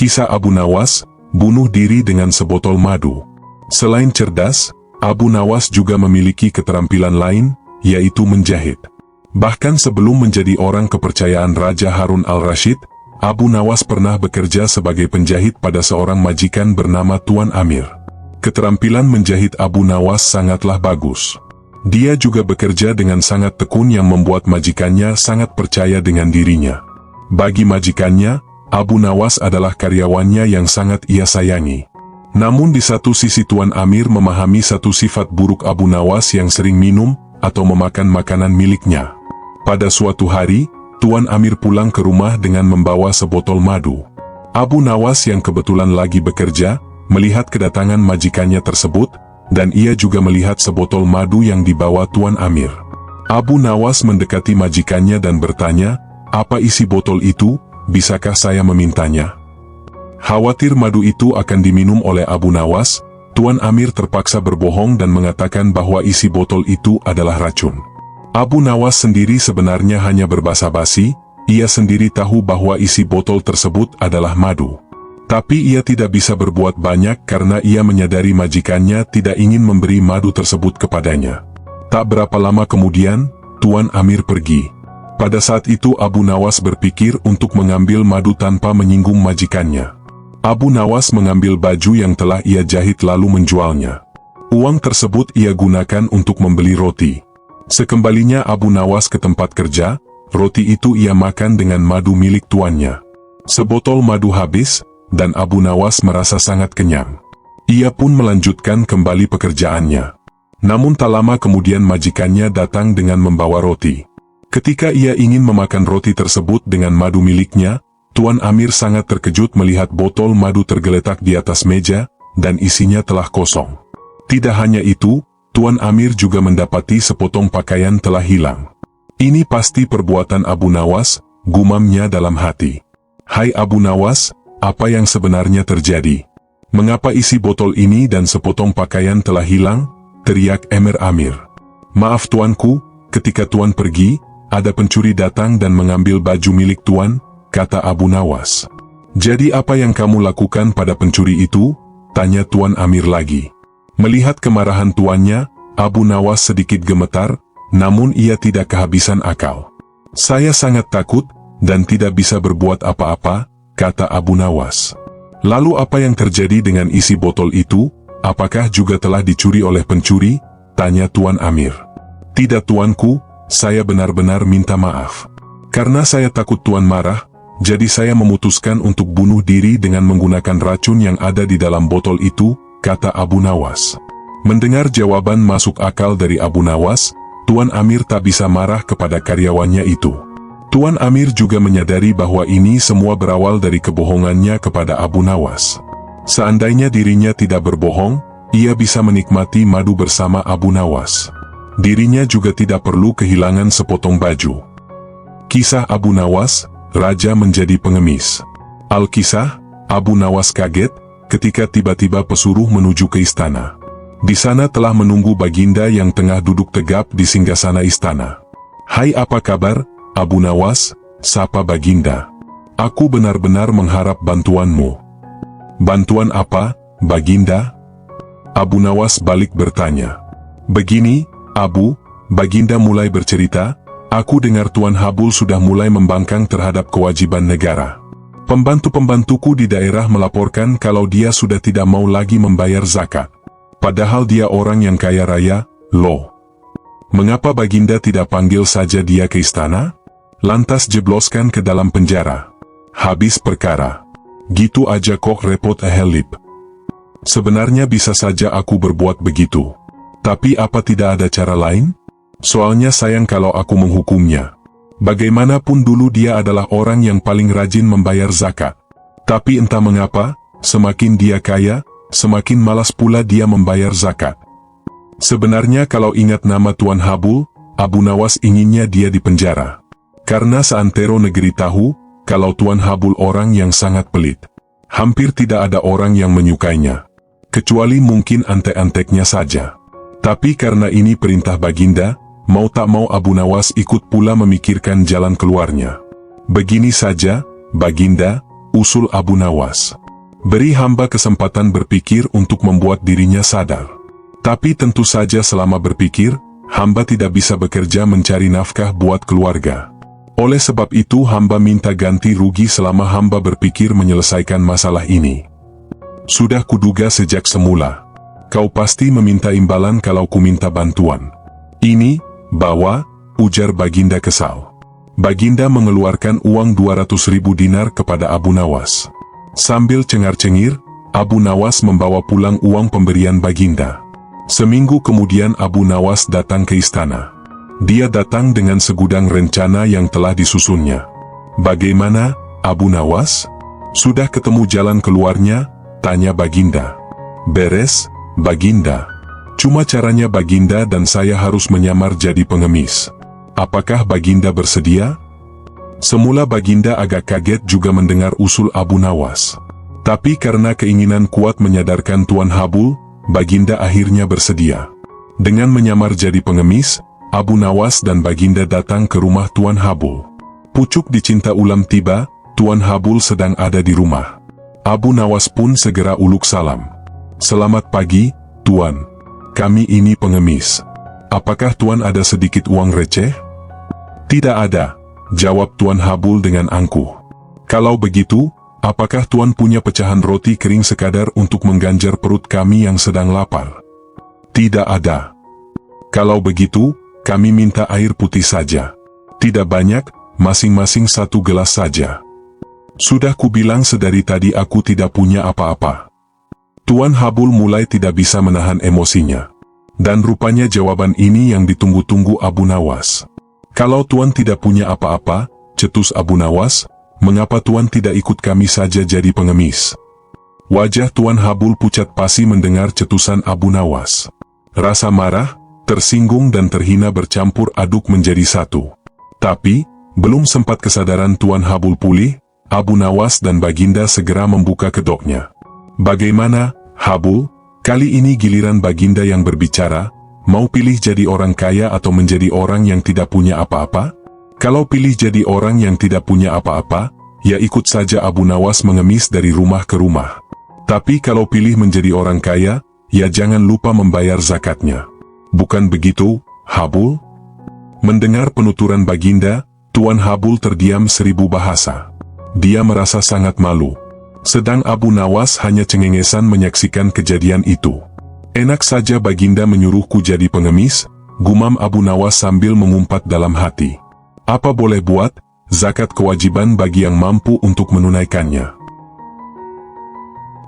Kisah Abu Nawas, bunuh diri dengan sebotol madu. Selain cerdas, Abu Nawas juga memiliki keterampilan lain, yaitu menjahit. Bahkan sebelum menjadi orang kepercayaan Raja Harun al-Rashid, Abu Nawas pernah bekerja sebagai penjahit pada seorang majikan bernama Tuan Amir. Keterampilan menjahit Abu Nawas sangatlah bagus. Dia juga bekerja dengan sangat tekun yang membuat majikannya sangat percaya dengan dirinya. Bagi majikannya, Abu Nawas adalah karyawannya yang sangat ia sayangi. Namun di satu sisi Tuan Amir memahami satu sifat buruk Abu Nawas yang sering minum atau memakan makanan miliknya. Pada suatu hari, Tuan Amir pulang ke rumah dengan membawa sebotol madu. Abu Nawas yang kebetulan lagi bekerja, melihat kedatangan majikannya tersebut, dan ia juga melihat sebotol madu yang dibawa Tuan Amir. Abu Nawas mendekati majikannya dan bertanya, "Apa isi botol itu? Bisakah saya memintanya?" Khawatir madu itu akan diminum oleh Abu Nawas, Tuan Amir terpaksa berbohong dan mengatakan bahwa isi botol itu adalah racun. Abu Nawas sendiri sebenarnya hanya berbasa-basi, ia sendiri tahu bahwa isi botol tersebut adalah madu. Tapi ia tidak bisa berbuat banyak karena ia menyadari majikannya tidak ingin memberi madu tersebut kepadanya. Tak berapa lama kemudian, Tuan Amir pergi. Pada saat itu Abu Nawas berpikir untuk mengambil madu tanpa menyinggung majikannya. Abu Nawas mengambil baju yang telah ia jahit lalu menjualnya. Uang tersebut ia gunakan untuk membeli roti. Sekembalinya Abu Nawas ke tempat kerja, roti itu ia makan dengan madu milik tuannya. Sebotol madu habis, dan Abu Nawas merasa sangat kenyang. Ia pun melanjutkan kembali pekerjaannya. Namun tak lama kemudian majikannya datang dengan membawa roti. Ketika ia ingin memakan roti tersebut dengan madu miliknya, Tuan Amir sangat terkejut melihat botol madu tergeletak di atas meja, dan isinya telah kosong. Tidak hanya itu, Tuan Amir juga mendapati sepotong pakaian telah hilang. Ini pasti perbuatan Abu Nawas, gumamnya dalam hati. "Hai Abu Nawas, apa yang sebenarnya terjadi? Mengapa isi botol ini dan sepotong pakaian telah hilang?" teriak Emir Amir. "Maaf tuanku, ketika tuan pergi, ada pencuri datang dan mengambil baju milik tuan," kata Abu Nawas. "Jadi apa yang kamu lakukan pada pencuri itu?" tanya Tuan Amir lagi. Melihat kemarahan tuannya, Abu Nawas sedikit gemetar, namun ia tidak kehabisan akal. "Saya sangat takut, dan tidak bisa berbuat apa-apa," kata Abu Nawas. "Lalu apa yang terjadi dengan isi botol itu? Apakah juga telah dicuri oleh pencuri?" tanya Tuan Amir. "Tidak tuanku, saya benar-benar minta maaf. Karena saya takut tuan marah, jadi saya memutuskan untuk bunuh diri dengan menggunakan racun yang ada di dalam botol itu," kata Abu Nawas. Mendengar jawaban masuk akal dari Abu Nawas, Tuan Amir tak bisa marah kepada karyawannya itu. Tuan Amir juga menyadari bahwa ini semua berawal dari kebohongannya kepada Abu Nawas. Seandainya dirinya tidak berbohong, ia bisa menikmati madu bersama Abu Nawas. Dirinya juga tidak perlu kehilangan sepotong baju. Kisah Abu Nawas, Raja menjadi pengemis. Alkisah, Abu Nawas kaget ketika tiba-tiba pesuruh menuju ke istana. Di sana telah menunggu Baginda yang tengah duduk tegap di singgasana istana. "Hai, apa kabar, Abu Nawas?" sapa Baginda. "Aku benar-benar mengharap bantuanmu." "Bantuan apa, Baginda?" Abu Nawas balik bertanya. "Begini, Abu," Baginda mulai bercerita, "aku dengar Tuan Habul sudah mulai membangkang terhadap kewajiban negara. Pembantu-pembantuku di daerah melaporkan kalau dia sudah tidak mau lagi membayar zakat. Padahal dia orang yang kaya raya, loh. Mengapa Baginda tidak panggil saja dia ke istana? Lantas jebloskan ke dalam penjara. Habis perkara. Gitu aja kok repot helip. Sebenarnya bisa saja aku berbuat begitu. Tapi apa tidak ada cara lain? Soalnya sayang kalau aku menghukumnya. Bagaimanapun dulu dia adalah orang yang paling rajin membayar zakat. Tapi entah mengapa, semakin dia kaya, semakin malas pula dia membayar zakat. Sebenarnya kalau ingat nama Tuan Habul, Abu Nawas inginnya dia dipenjara. Karena seantero negeri tahu, kalau Tuan Habul orang yang sangat pelit. Hampir tidak ada orang yang menyukainya. Kecuali mungkin antek-anteknya saja. Tapi karena ini perintah Baginda, mau tak mau Abu Nawas ikut pula memikirkan jalan keluarnya. "Begini saja, Baginda, usul Abu Nawas. Beri hamba kesempatan berpikir untuk membuat dirinya sadar. Tapi tentu saja selama berpikir, hamba tidak bisa bekerja mencari nafkah buat keluarga. Oleh sebab itu hamba minta ganti rugi selama hamba berpikir menyelesaikan masalah ini. Sudah kuduga sejak semula. Kau pasti meminta imbalan kalau ku minta bantuan. Ini, bawa, ujar Baginda kesal. Baginda mengeluarkan uang 200.000 dinar kepada Abu Nawas. Sambil cengar-cengir, Abu Nawas membawa pulang uang pemberian Baginda. Seminggu kemudian Abu Nawas datang ke istana. Dia datang dengan segudang rencana yang telah disusunnya. Bagaimana, Abu Nawas? Sudah ketemu jalan keluarnya? Tanya Baginda. Beres, Baginda. Cuma caranya Baginda dan saya harus menyamar jadi pengemis. Apakah Baginda bersedia? Semula Baginda agak kaget juga mendengar usul Abu Nawas. Tapi karena keinginan kuat menyadarkan Tuan Habul, Baginda akhirnya bersedia. Dengan menyamar jadi pengemis, Abu Nawas dan Baginda datang ke rumah Tuan Habul. Pucuk dicinta ulam tiba, Tuan Habul sedang ada di rumah. Abu Nawas pun segera uluk salam. Selamat pagi, Tuan. Kami ini pengemis. Apakah Tuan ada sedikit uang receh? Tidak ada, jawab Tuan Habul dengan angkuh. Kalau begitu, apakah Tuan punya pecahan roti kering sekadar untuk mengganjar perut kami yang sedang lapar? Tidak ada. Kalau begitu, kami minta air putih saja. Tidak banyak, masing-masing 1 gelas saja. Sudah kubilang sedari tadi aku tidak punya apa-apa. Tuan Habul mulai tidak bisa menahan emosinya. Dan rupanya jawaban ini yang ditunggu-tunggu Abu Nawas. Kalau Tuan tidak punya apa-apa, cetus Abu Nawas, mengapa Tuan tidak ikut kami saja jadi pengemis? Wajah Tuan Habul pucat pasi mendengar cetusan Abu Nawas. Rasa marah, tersinggung dan terhina bercampur aduk menjadi satu. Tapi, belum sempat kesadaran Tuan Habul pulih, Abu Nawas dan Baginda segera membuka kedoknya. Bagaimana, Habul? Kali ini giliran Baginda yang berbicara, mau pilih jadi orang kaya atau menjadi orang yang tidak punya apa-apa? Kalau pilih jadi orang yang tidak punya apa-apa, ya ikut saja Abu Nawas mengemis dari rumah ke rumah. Tapi kalau pilih menjadi orang kaya, ya jangan lupa membayar zakatnya. Bukan begitu, Habul? Mendengar penuturan Baginda, Tuan Habul terdiam 1000 bahasa. Dia merasa sangat malu. Sedang Abu Nawas hanya cengengesan menyaksikan kejadian itu. Enak saja Baginda menyuruhku jadi pengemis, gumam Abu Nawas sambil mengumpat dalam hati. Apa boleh buat, zakat kewajiban bagi yang mampu untuk menunaikannya.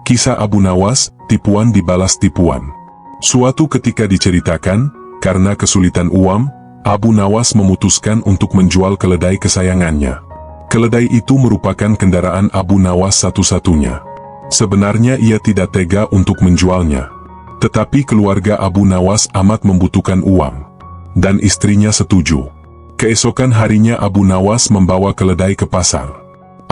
Kisah Abu Nawas, tipuan dibalas tipuan. Suatu ketika diceritakan, karena kesulitan uang, Abu Nawas memutuskan untuk menjual keledai kesayangannya. Keledai itu merupakan kendaraan Abu Nawas satu-satunya. Sebenarnya ia tidak tega untuk menjualnya. Tetapi keluarga Abu Nawas amat membutuhkan uang. Dan istrinya setuju. Keesokan harinya Abu Nawas membawa keledai ke pasar.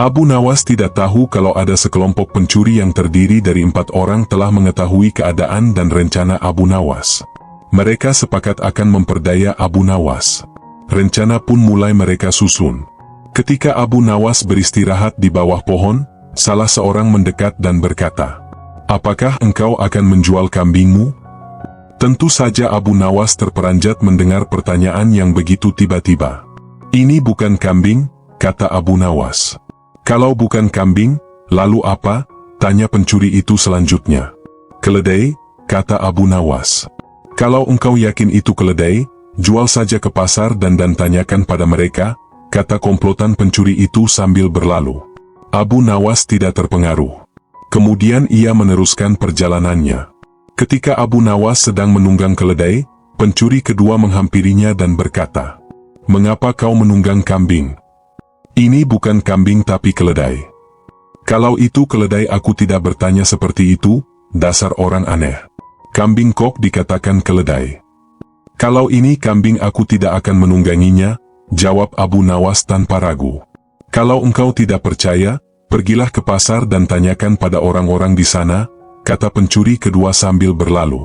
Abu Nawas tidak tahu kalau ada sekelompok pencuri yang terdiri dari 4 orang telah mengetahui keadaan dan rencana Abu Nawas. Mereka sepakat akan memperdaya Abu Nawas. Rencana pun mulai mereka susun. Ketika Abu Nawas beristirahat di bawah pohon, salah seorang mendekat dan berkata, "Apakah engkau akan menjual kambingmu?" Tentu saja Abu Nawas terperanjat mendengar pertanyaan yang begitu tiba-tiba. "Ini bukan kambing," kata Abu Nawas. "Kalau bukan kambing, lalu apa?" tanya pencuri itu selanjutnya. "Keledai," kata Abu Nawas. "Kalau engkau yakin itu keledai, jual saja ke pasar dan tanyakan pada mereka," kata komplotan pencuri itu sambil berlalu. Abu Nawas tidak terpengaruh. Kemudian ia meneruskan perjalanannya. Ketika Abu Nawas sedang menunggang keledai, pencuri kedua menghampirinya dan berkata, "Mengapa kau menunggang kambing?" "Ini bukan kambing tapi keledai." "Kalau itu keledai aku tidak bertanya seperti itu, dasar orang aneh. Kambing kok dikatakan keledai." "Kalau ini kambing aku tidak akan menungganginya," jawab Abu Nawas tanpa ragu. "Kalau engkau tidak percaya, pergilah ke pasar dan tanyakan pada orang-orang di sana," kata pencuri kedua sambil berlalu.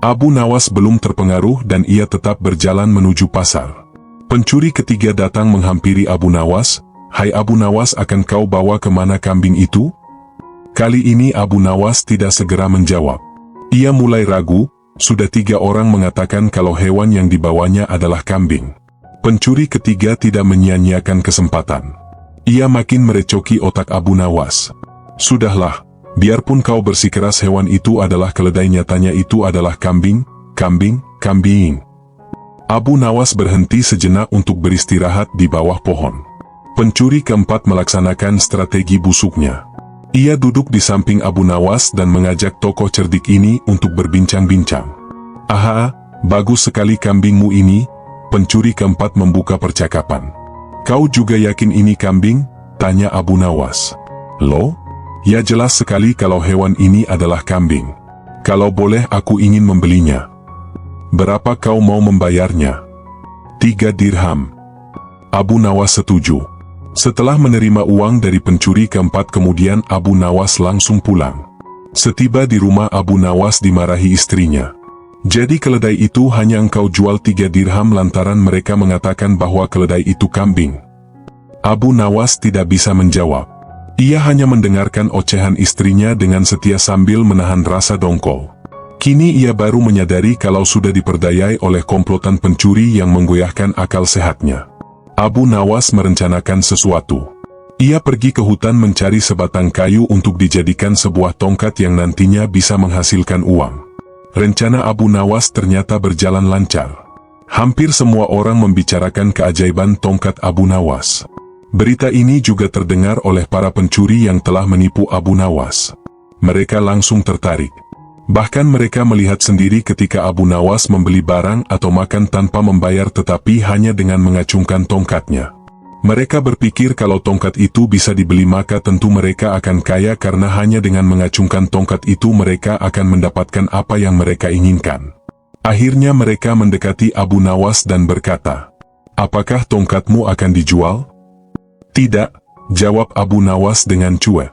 Abu Nawas belum terpengaruh dan ia tetap berjalan menuju pasar. Pencuri ketiga datang menghampiri Abu Nawas, "Hai Abu Nawas, akan kau bawa kemana kambing itu?" Kali ini Abu Nawas tidak segera menjawab. Ia mulai ragu, sudah 3 orang mengatakan kalau hewan yang dibawanya adalah kambing. Pencuri ketiga tidak menyia-nyiakan kesempatan. Ia makin merecoki otak Abu Nawas. "Sudahlah, biarpun kau bersikeras hewan itu adalah keledai, nyatanya itu adalah kambing, kambing." Abu Nawas berhenti sejenak untuk beristirahat di bawah pohon. Pencuri keempat melaksanakan strategi busuknya. Ia duduk di samping Abu Nawas dan mengajak tokoh cerdik ini untuk berbincang-bincang. "Aha, bagus sekali kambingmu ini," pencuri keempat membuka percakapan. "Kau juga yakin ini kambing?" tanya Abu Nawas. "Loh? Ya jelas sekali kalau hewan ini adalah kambing. Kalau boleh aku ingin membelinya." "Berapa kau mau membayarnya?" 3 dirham. Abu Nawas setuju. Setelah menerima uang dari pencuri keempat, kemudian Abu Nawas langsung pulang. Setiba di rumah, Abu Nawas dimarahi istrinya. "Jadi keledai itu hanya engkau jual 3 dirham lantaran mereka mengatakan bahwa keledai itu kambing?" Abu Nawas tidak bisa menjawab. Ia hanya mendengarkan ocehan istrinya dengan setia sambil menahan rasa dongkol. Kini ia baru menyadari kalau sudah diperdayai oleh komplotan pencuri yang menggoyahkan akal sehatnya. Abu Nawas merencanakan sesuatu. Ia pergi ke hutan mencari sebatang kayu untuk dijadikan sebuah tongkat yang nantinya bisa menghasilkan uang. Rencana Abu Nawas ternyata berjalan lancar. Hampir semua orang membicarakan keajaiban tongkat Abu Nawas. Berita ini juga terdengar oleh para pencuri yang telah menipu Abu Nawas. Mereka langsung tertarik. Bahkan mereka melihat sendiri ketika Abu Nawas membeli barang atau makan tanpa membayar, tetapi hanya dengan mengacungkan tongkatnya. Mereka berpikir kalau tongkat itu bisa dibeli maka tentu mereka akan kaya, karena hanya dengan mengacungkan tongkat itu mereka akan mendapatkan apa yang mereka inginkan. Akhirnya mereka mendekati Abu Nawas dan berkata, "Apakah tongkatmu akan dijual?" "Tidak," jawab Abu Nawas dengan cuek.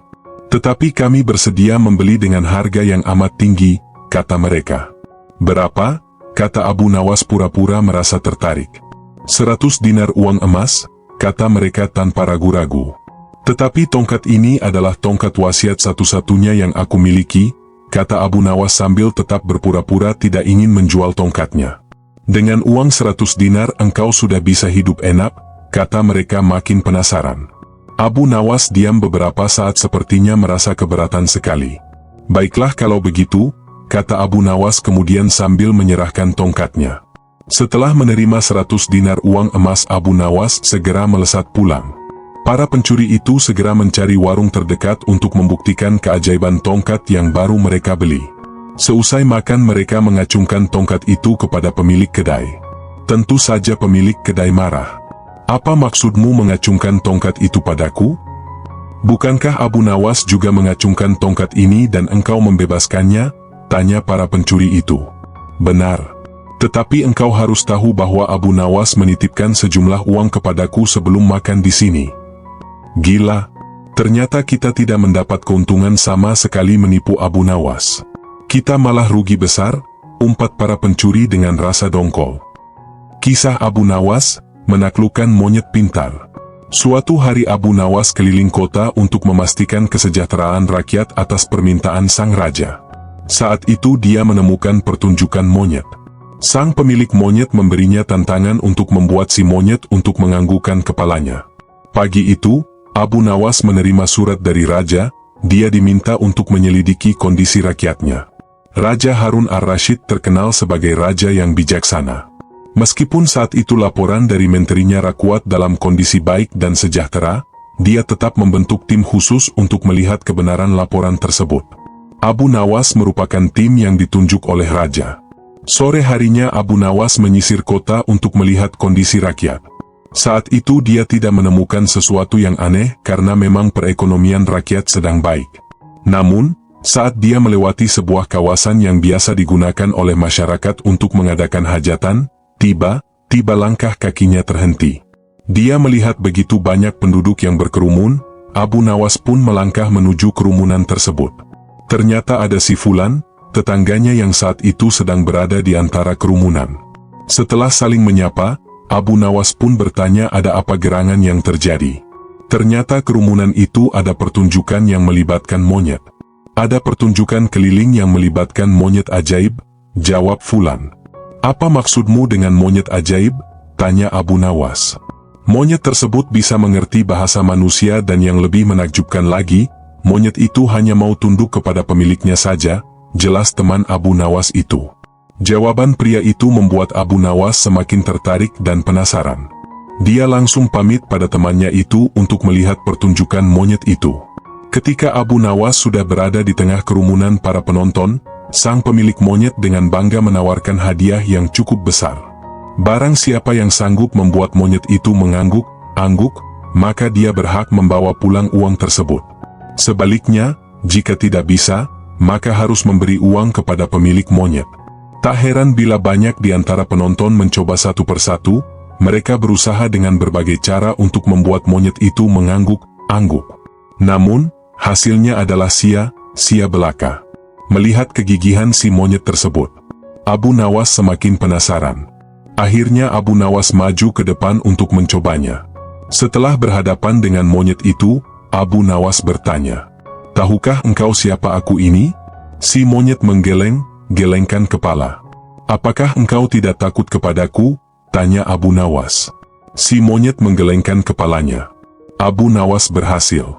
"Tetapi kami bersedia membeli dengan harga yang amat tinggi," kata mereka. "Berapa?" kata Abu Nawas pura-pura merasa tertarik. 100 dinar uang emas, kata mereka tanpa ragu-ragu. "Tetapi tongkat ini adalah tongkat wasiat satu-satunya yang aku miliki," kata Abu Nawas sambil tetap berpura-pura tidak ingin menjual tongkatnya. "Dengan uang 100 dinar engkau sudah bisa hidup enak," kata mereka makin penasaran. Abu Nawas diam beberapa saat, sepertinya merasa keberatan sekali. "Baiklah kalau begitu," kata Abu Nawas kemudian sambil menyerahkan tongkatnya. Setelah menerima 100 dinar uang emas, Abu Nawas segera melesat pulang. Para pencuri itu segera mencari warung terdekat untuk membuktikan keajaiban tongkat yang baru mereka beli. Seusai makan mereka mengacungkan tongkat itu kepada pemilik kedai. Tentu saja pemilik kedai marah. "Apa maksudmu mengacungkan tongkat itu padaku? Bukankah Abu Nawas juga mengacungkan tongkat ini dan engkau membebaskannya?" tanya para pencuri itu. "Benar. Tetapi engkau harus tahu bahwa Abu Nawas menitipkan sejumlah uang kepadaku sebelum makan di sini." "Gila. Ternyata kita tidak mendapat keuntungan sama sekali menipu Abu Nawas. Kita malah rugi besar," umpat para pencuri dengan rasa dongkol. Kisah Abu Nawas, menaklukkan monyet pintar. Suatu hari Abu Nawas keliling kota untuk memastikan kesejahteraan rakyat atas permintaan sang raja. Saat itu dia menemukan pertunjukan monyet. Sang pemilik monyet memberinya tantangan untuk membuat si monyet untuk menganggukkan kepalanya. Pagi itu, Abu Nawas menerima surat dari raja. Dia diminta untuk menyelidiki kondisi rakyatnya. Raja Harun ar-Rasyid terkenal sebagai raja yang bijaksana. Meskipun saat itu laporan dari menterinya rakyat dalam kondisi baik dan sejahtera, dia tetap membentuk tim khusus untuk melihat kebenaran laporan tersebut. Abu Nawas merupakan tim yang ditunjuk oleh raja. Sore harinya Abu Nawas menyisir kota untuk melihat kondisi rakyat. Saat itu dia tidak menemukan sesuatu yang aneh karena memang perekonomian rakyat sedang baik. Namun, saat dia melewati sebuah kawasan yang biasa digunakan oleh masyarakat untuk mengadakan hajatan, tiba-tiba langkah kakinya terhenti. Dia melihat begitu banyak penduduk yang berkerumun. Abu Nawas pun melangkah menuju kerumunan tersebut. Ternyata ada si Fulan, tetangganya yang saat itu sedang berada di antara kerumunan. Setelah saling menyapa, Abu Nawas pun bertanya ada apa gerangan yang terjadi. Ternyata kerumunan itu ada pertunjukan yang melibatkan monyet. Ada pertunjukan keliling yang melibatkan monyet ajaib, jawab Fulan. Apa maksudmu dengan monyet ajaib? Tanya Abu Nawas. Monyet tersebut bisa mengerti bahasa manusia dan yang lebih menakjubkan lagi, monyet itu hanya mau tunduk kepada pemiliknya saja, jelas teman Abu Nawas itu. Jawaban pria itu membuat Abu Nawas semakin tertarik dan penasaran. Dia langsung pamit pada temannya itu untuk melihat pertunjukan monyet itu. Ketika Abu Nawas sudah berada di tengah kerumunan para penonton, sang pemilik monyet dengan bangga menawarkan hadiah yang cukup besar. Barang siapa yang sanggup membuat monyet itu mengangguk-angguk, maka dia berhak membawa pulang uang tersebut. Sebaliknya, jika tidak bisa, maka harus memberi uang kepada pemilik monyet. Tak heran bila banyak di antara penonton mencoba satu persatu, mereka berusaha dengan berbagai cara untuk membuat monyet itu mengangguk-angguk. Namun, hasilnya adalah sia-sia belaka. Melihat kegigihan si monyet tersebut, Abu Nawas semakin penasaran. Akhirnya Abu Nawas maju ke depan untuk mencobanya. Setelah berhadapan dengan monyet itu, Abu Nawas bertanya, "Tahukah engkau siapa aku ini?" Si monyet menggeleng-gelengkan kepala. "Apakah engkau tidak takut kepadaku?" tanya Abu Nawas. Si monyet menggelengkan kepalanya. Abu Nawas berhasil.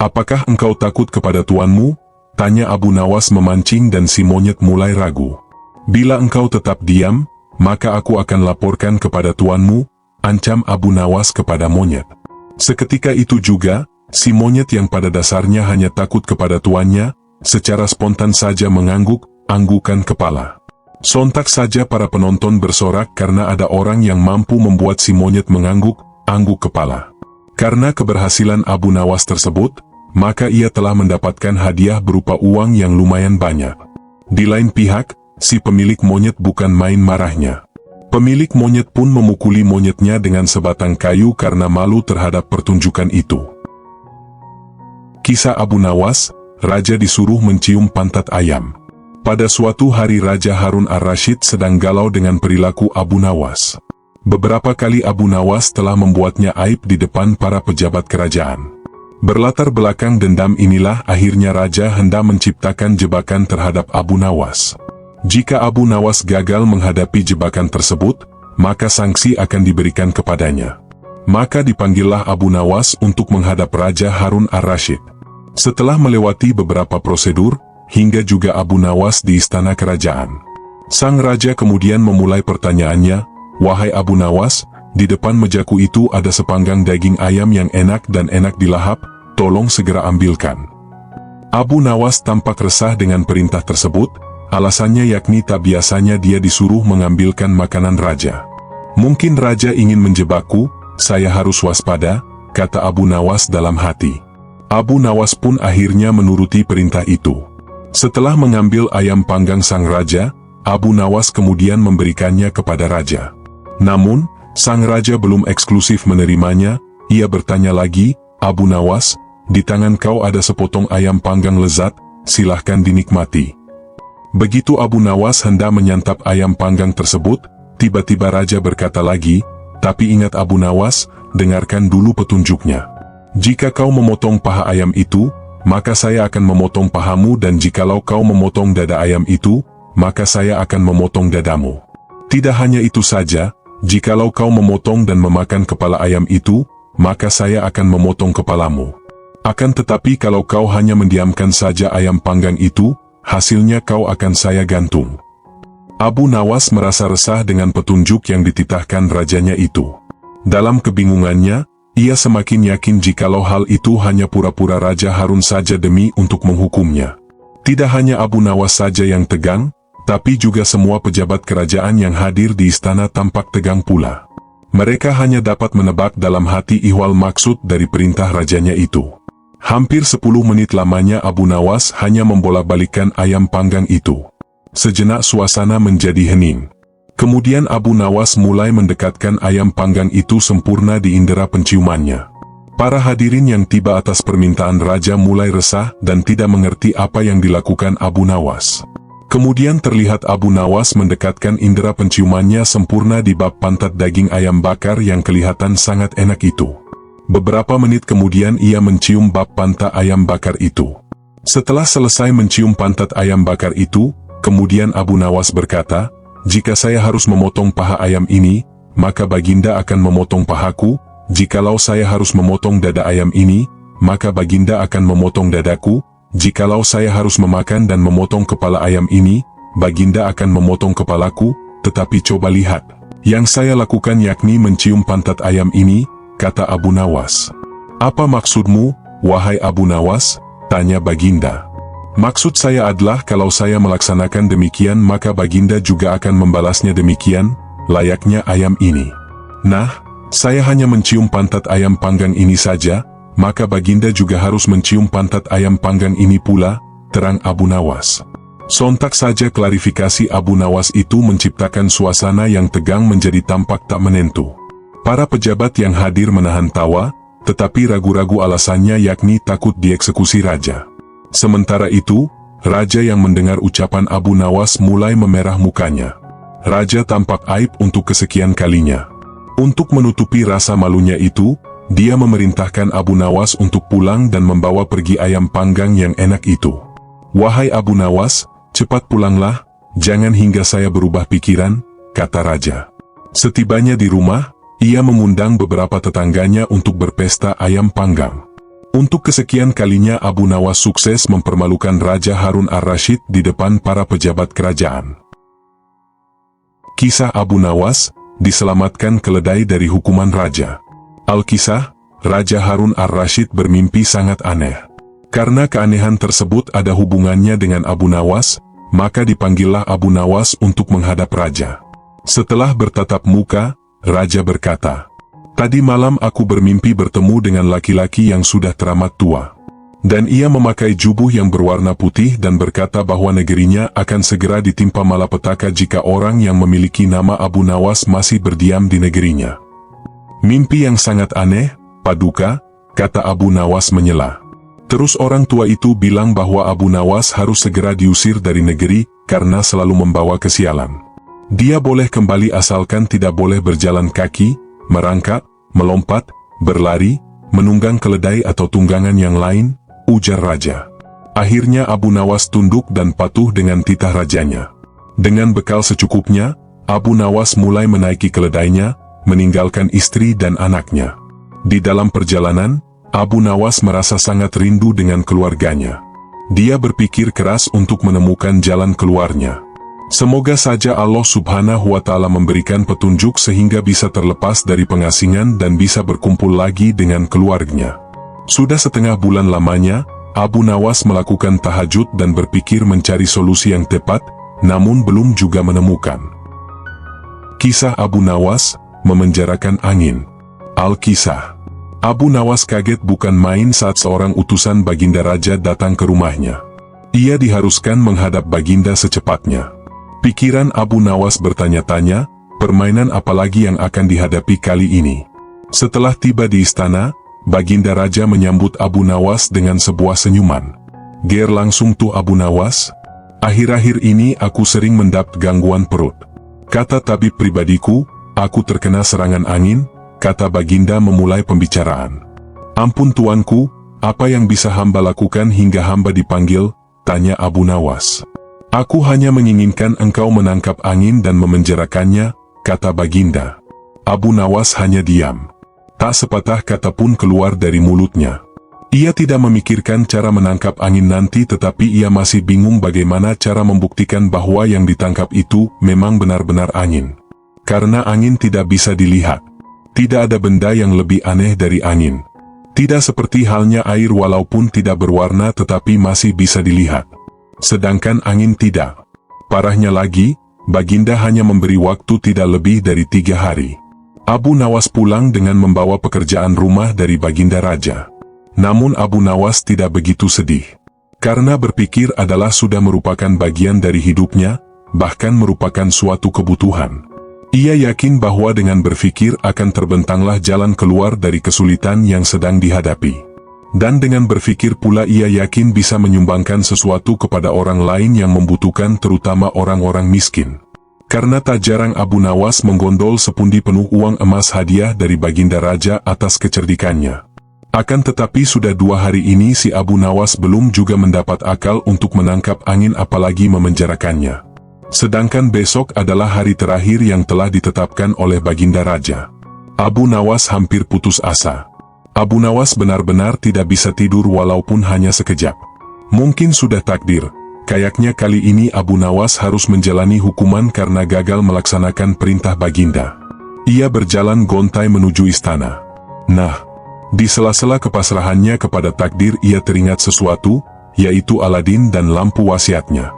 "Apakah engkau takut kepada tuanmu?" tanya Abu Nawas memancing dan si monyet mulai ragu. "Bila engkau tetap diam, maka aku akan laporkan kepada tuanmu," ancam Abu Nawas kepada monyet. Seketika itu juga, si monyet yang pada dasarnya hanya takut kepada tuannya, secara spontan saja mengangguk-anggukan kepala. Sontak saja para penonton bersorak karena ada orang yang mampu membuat si monyet mengangguk-angguk kepala. Karena keberhasilan Abu Nawas tersebut, maka ia telah mendapatkan hadiah berupa uang yang lumayan banyak. Di lain pihak, si pemilik monyet bukan main marahnya. Pemilik monyet pun memukuli monyetnya dengan sebatang kayu karena malu terhadap pertunjukan itu. Kisah Abu Nawas, raja disuruh mencium pantat ayam. Pada suatu hari Raja Harun ar-Rasyid sedang galau dengan perilaku Abu Nawas. Beberapa kali Abu Nawas telah membuatnya aib di depan para pejabat kerajaan. Berlatar belakang dendam inilah akhirnya Raja hendak menciptakan jebakan terhadap Abu Nawas. Jika Abu Nawas gagal menghadapi jebakan tersebut, maka sanksi akan diberikan kepadanya. Maka dipanggillah Abu Nawas untuk menghadap Raja Harun ar-Rasyid. Setelah melewati beberapa prosedur, hingga juga Abu Nawas di istana kerajaan. Sang Raja kemudian memulai pertanyaannya, "Wahai Abu Nawas, di depan mejaku itu ada sepanggang daging ayam yang enak dan enak dilahap, tolong segera ambilkan." Abu Nawas tampak resah dengan perintah tersebut, alasannya yakni tak biasanya dia disuruh mengambilkan makanan raja. "Mungkin raja ingin menjebakku, saya harus waspada," kata Abu Nawas dalam hati. Abu Nawas pun akhirnya menuruti perintah itu. Setelah mengambil ayam panggang sang raja, Abu Nawas kemudian memberikannya kepada raja. Namun, sang raja belum eksklusif menerimanya, ia bertanya lagi, "Abu Nawas, di tangan kau ada sepotong ayam panggang lezat, silahkan dinikmati." Begitu Abu Nawas hendak menyantap ayam panggang tersebut, tiba-tiba raja berkata lagi, "Tapi ingat Abu Nawas, dengarkan dulu petunjuknya. Jika kau memotong paha ayam itu, maka saya akan memotong pahamu dan jikalau kau memotong dada ayam itu, maka saya akan memotong dadamu. Tidak hanya itu saja, jikalau kau memotong dan memakan kepala ayam itu, maka saya akan memotong kepalamu. Akan tetapi kalau kau hanya mendiamkan saja ayam panggang itu, hasilnya kau akan saya gantung." Abu Nawas merasa resah dengan petunjuk yang dititahkan rajanya itu. Dalam kebingungannya, ia semakin yakin jikalau hal itu hanya pura-pura Raja Harun saja demi untuk menghukumnya. Tidak hanya Abu Nawas saja yang tegang, tapi juga semua pejabat kerajaan yang hadir di istana tampak tegang pula. Mereka hanya dapat menebak dalam hati ihwal maksud dari perintah rajanya itu. Hampir 10 menit lamanya Abu Nawas hanya membolak-balikan ayam panggang itu. Sejenak suasana menjadi hening. Kemudian Abu Nawas mulai mendekatkan ayam panggang itu sempurna di indera penciumannya. Para hadirin yang tiba atas permintaan raja mulai resah dan tidak mengerti apa yang dilakukan Abu Nawas. Kemudian terlihat Abu Nawas mendekatkan indera penciumannya sempurna di bab pantat daging ayam bakar yang kelihatan sangat enak itu. Beberapa menit kemudian ia mencium bab pantat ayam bakar itu. Setelah selesai mencium pantat ayam bakar itu, kemudian Abu Nawas berkata, "Jika saya harus memotong paha ayam ini, maka Baginda akan memotong pahaku. Jikalau saya harus memotong dada ayam ini, maka Baginda akan memotong dadaku. Jikalau saya harus memakan dan memotong kepala ayam ini, Baginda akan memotong kepalaku. Tetapi coba lihat, yang saya lakukan yakni mencium pantat ayam ini," kata Abu Nawas. "Apa maksudmu, wahai Abu Nawas?" tanya Baginda. "Maksud saya adalah kalau saya melaksanakan demikian maka Baginda juga akan membalasnya demikian, layaknya ayam ini. Nah, saya hanya mencium pantat ayam panggang ini saja, maka Baginda juga harus mencium pantat ayam panggang ini pula," terang Abu Nawas. Sontak saja klarifikasi Abu Nawas itu menciptakan suasana yang tegang menjadi tampak tak menentu. Para pejabat yang hadir menahan tawa, tetapi ragu-ragu alasannya yakni takut dieksekusi raja. Sementara itu, raja yang mendengar ucapan Abu Nawas mulai memerah mukanya. Raja tampak aib untuk kesekian kalinya. Untuk menutupi rasa malunya itu, dia memerintahkan Abu Nawas untuk pulang dan membawa pergi ayam panggang yang enak itu. "Wahai Abu Nawas, cepat pulanglah, jangan hingga saya berubah pikiran," kata raja. Setibanya di rumah, ia mengundang beberapa tetangganya untuk berpesta ayam panggang. Untuk kesekian kalinya Abu Nawas sukses mempermalukan Raja Harun ar-Rasyid di depan para pejabat kerajaan. Kisah Abu Nawas, diselamatkan keledai dari hukuman raja. Al-Kisah, Raja Harun ar-Rasyid bermimpi sangat aneh. Karena keanehan tersebut ada hubungannya dengan Abu Nawas, maka dipanggillah Abu Nawas untuk menghadap raja. Setelah bertatap muka, raja berkata, "Tadi malam aku bermimpi bertemu dengan laki-laki yang sudah teramat tua. Dan ia memakai jubuh yang berwarna putih dan berkata bahwa negerinya akan segera ditimpa malapetaka jika orang yang memiliki nama Abu Nawas masih berdiam di negerinya." "Mimpi yang sangat aneh, Paduka," kata Abu Nawas menyela. Terus orang tua itu bilang bahwa Abu Nawas harus segera diusir dari negeri karena selalu membawa kesialan. Dia boleh kembali asalkan tidak boleh berjalan kaki, merangkak, melompat, berlari, menunggang keledai atau tunggangan yang lain, ujar raja. Akhirnya Abu Nawas tunduk dan patuh dengan titah rajanya. Dengan bekal secukupnya, Abu Nawas mulai menaiki keledainya, meninggalkan istri dan anaknya. Di dalam perjalanan, Abu Nawas merasa sangat rindu dengan keluarganya. Dia berpikir keras untuk menemukan jalan keluarnya. Semoga saja Allah Subhanahu wa Ta'ala memberikan petunjuk sehingga bisa terlepas dari pengasingan dan bisa berkumpul lagi dengan keluarganya. Sudah setengah bulan lamanya, Abu Nawas melakukan tahajud dan berpikir mencari solusi yang tepat, namun belum juga menemukan. Kisah Abu Nawas, memenjarakan angin. Al-Kisah. Abu Nawas kaget bukan main saat seorang utusan Baginda Raja datang ke rumahnya. Ia diharuskan menghadap Baginda secepatnya. Pikiran Abu Nawas bertanya-tanya, permainan apalagi yang akan dihadapi kali ini. Setelah tiba di istana, Baginda Raja menyambut Abu Nawas dengan sebuah senyuman. "Ger langsung tuh Abu Nawas. Akhir-akhir ini aku sering mendapat gangguan perut. Kata tabib pribadiku, aku terkena serangan angin," kata Baginda memulai pembicaraan. "Ampun tuanku, apa yang bisa hamba lakukan hingga hamba dipanggil?" tanya Abu Nawas. "Aku hanya menginginkan engkau menangkap angin dan memenjarakannya," kata Baginda. Abu Nawas hanya diam. Tak sepatah kata pun keluar dari mulutnya. Ia tidak memikirkan cara menangkap angin nanti, tetapi ia masih bingung bagaimana cara membuktikan bahwa yang ditangkap itu memang benar-benar angin. Karena angin tidak bisa dilihat. Tidak ada benda yang lebih aneh dari angin. Tidak seperti halnya air walaupun tidak berwarna tetapi masih bisa dilihat. Sedangkan angin tidak. Parahnya lagi, Baginda hanya memberi waktu tidak lebih dari 3 hari. Abu Nawas pulang dengan membawa pekerjaan rumah dari Baginda Raja. Namun Abu Nawas tidak begitu sedih. Karena berpikir adalah sudah merupakan bagian dari hidupnya, bahkan merupakan suatu kebutuhan. Ia yakin bahwa dengan berpikir akan terbentanglah jalan keluar dari kesulitan yang sedang dihadapi. Dan dengan berpikir pula ia yakin bisa menyumbangkan sesuatu kepada orang lain yang membutuhkan, terutama orang-orang miskin. Karena tak jarang Abu Nawas menggondol sepundi penuh uang emas hadiah dari Baginda Raja atas kecerdikannya. Akan tetapi sudah 2 hari ini si Abu Nawas belum juga mendapat akal untuk menangkap angin apalagi memenjarakannya. Sedangkan besok adalah hari terakhir yang telah ditetapkan oleh Baginda Raja. Abu Nawas hampir putus asa. Abu Nawas benar-benar tidak bisa tidur walaupun hanya sekejap. Mungkin sudah takdir, kayaknya kali ini Abu Nawas harus menjalani hukuman karena gagal melaksanakan perintah Baginda. Ia berjalan gontai menuju istana. Nah, di sela-sela kepasrahannya kepada takdir ia teringat sesuatu, yaitu Aladin dan lampu wasiatnya.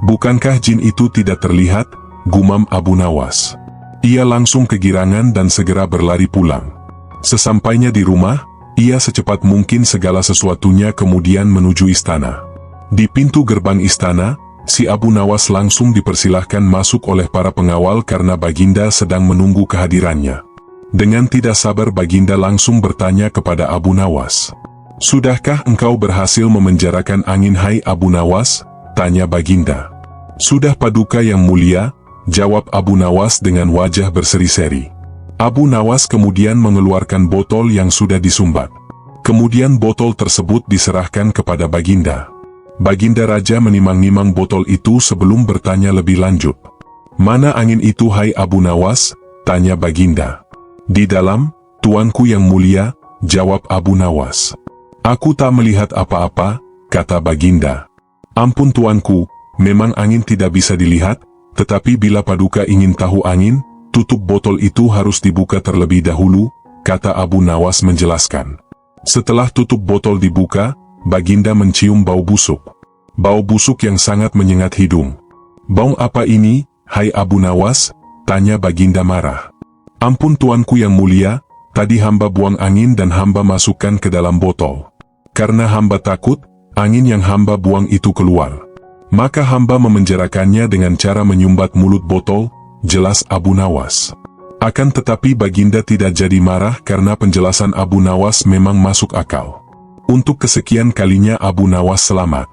Bukankah jin itu tidak terlihat? Gumam Abu Nawas. Ia langsung kegirangan dan segera berlari pulang. Sesampainya di rumah, ia secepat mungkin segala sesuatunya kemudian menuju istana. Di pintu gerbang istana, si Abu Nawas langsung dipersilahkan masuk oleh para pengawal karena Baginda sedang menunggu kehadirannya. Dengan tidak sabar Baginda langsung bertanya kepada Abu Nawas. "Sudahkah engkau berhasil memenjarakan angin hai Abu Nawas?" tanya Baginda. "Sudah Paduka yang mulia," jawab Abu Nawas dengan wajah berseri-seri. Abu Nawas kemudian mengeluarkan botol yang sudah disumbat. Kemudian botol tersebut diserahkan kepada Baginda. Baginda Raja menimang-nimang botol itu sebelum bertanya lebih lanjut. "Mana angin itu hai Abu Nawas?" tanya Baginda. "Di dalam, Tuanku yang mulia," jawab Abu Nawas. "Aku tak melihat apa-apa," kata Baginda. "Ampun Tuanku, memang angin tidak bisa dilihat, tetapi bila Paduka ingin tahu angin, tutup botol itu harus dibuka terlebih dahulu," kata Abu Nawas menjelaskan. Setelah tutup botol dibuka, Baginda mencium bau busuk. Bau busuk yang sangat menyengat hidung. "Bau apa ini, hai Abu Nawas?" tanya Baginda marah. "Ampun Tuanku yang mulia, tadi hamba buang angin dan hamba masukkan ke dalam botol. Karena hamba takut, angin yang hamba buang itu keluar. Maka hamba memenjarakannya dengan cara menyumbat mulut botol," jelas Abu Nawas. Akan tetapi Baginda tidak jadi marah karena penjelasan Abu Nawas memang masuk akal. Untuk kesekian kalinya Abu Nawas selamat.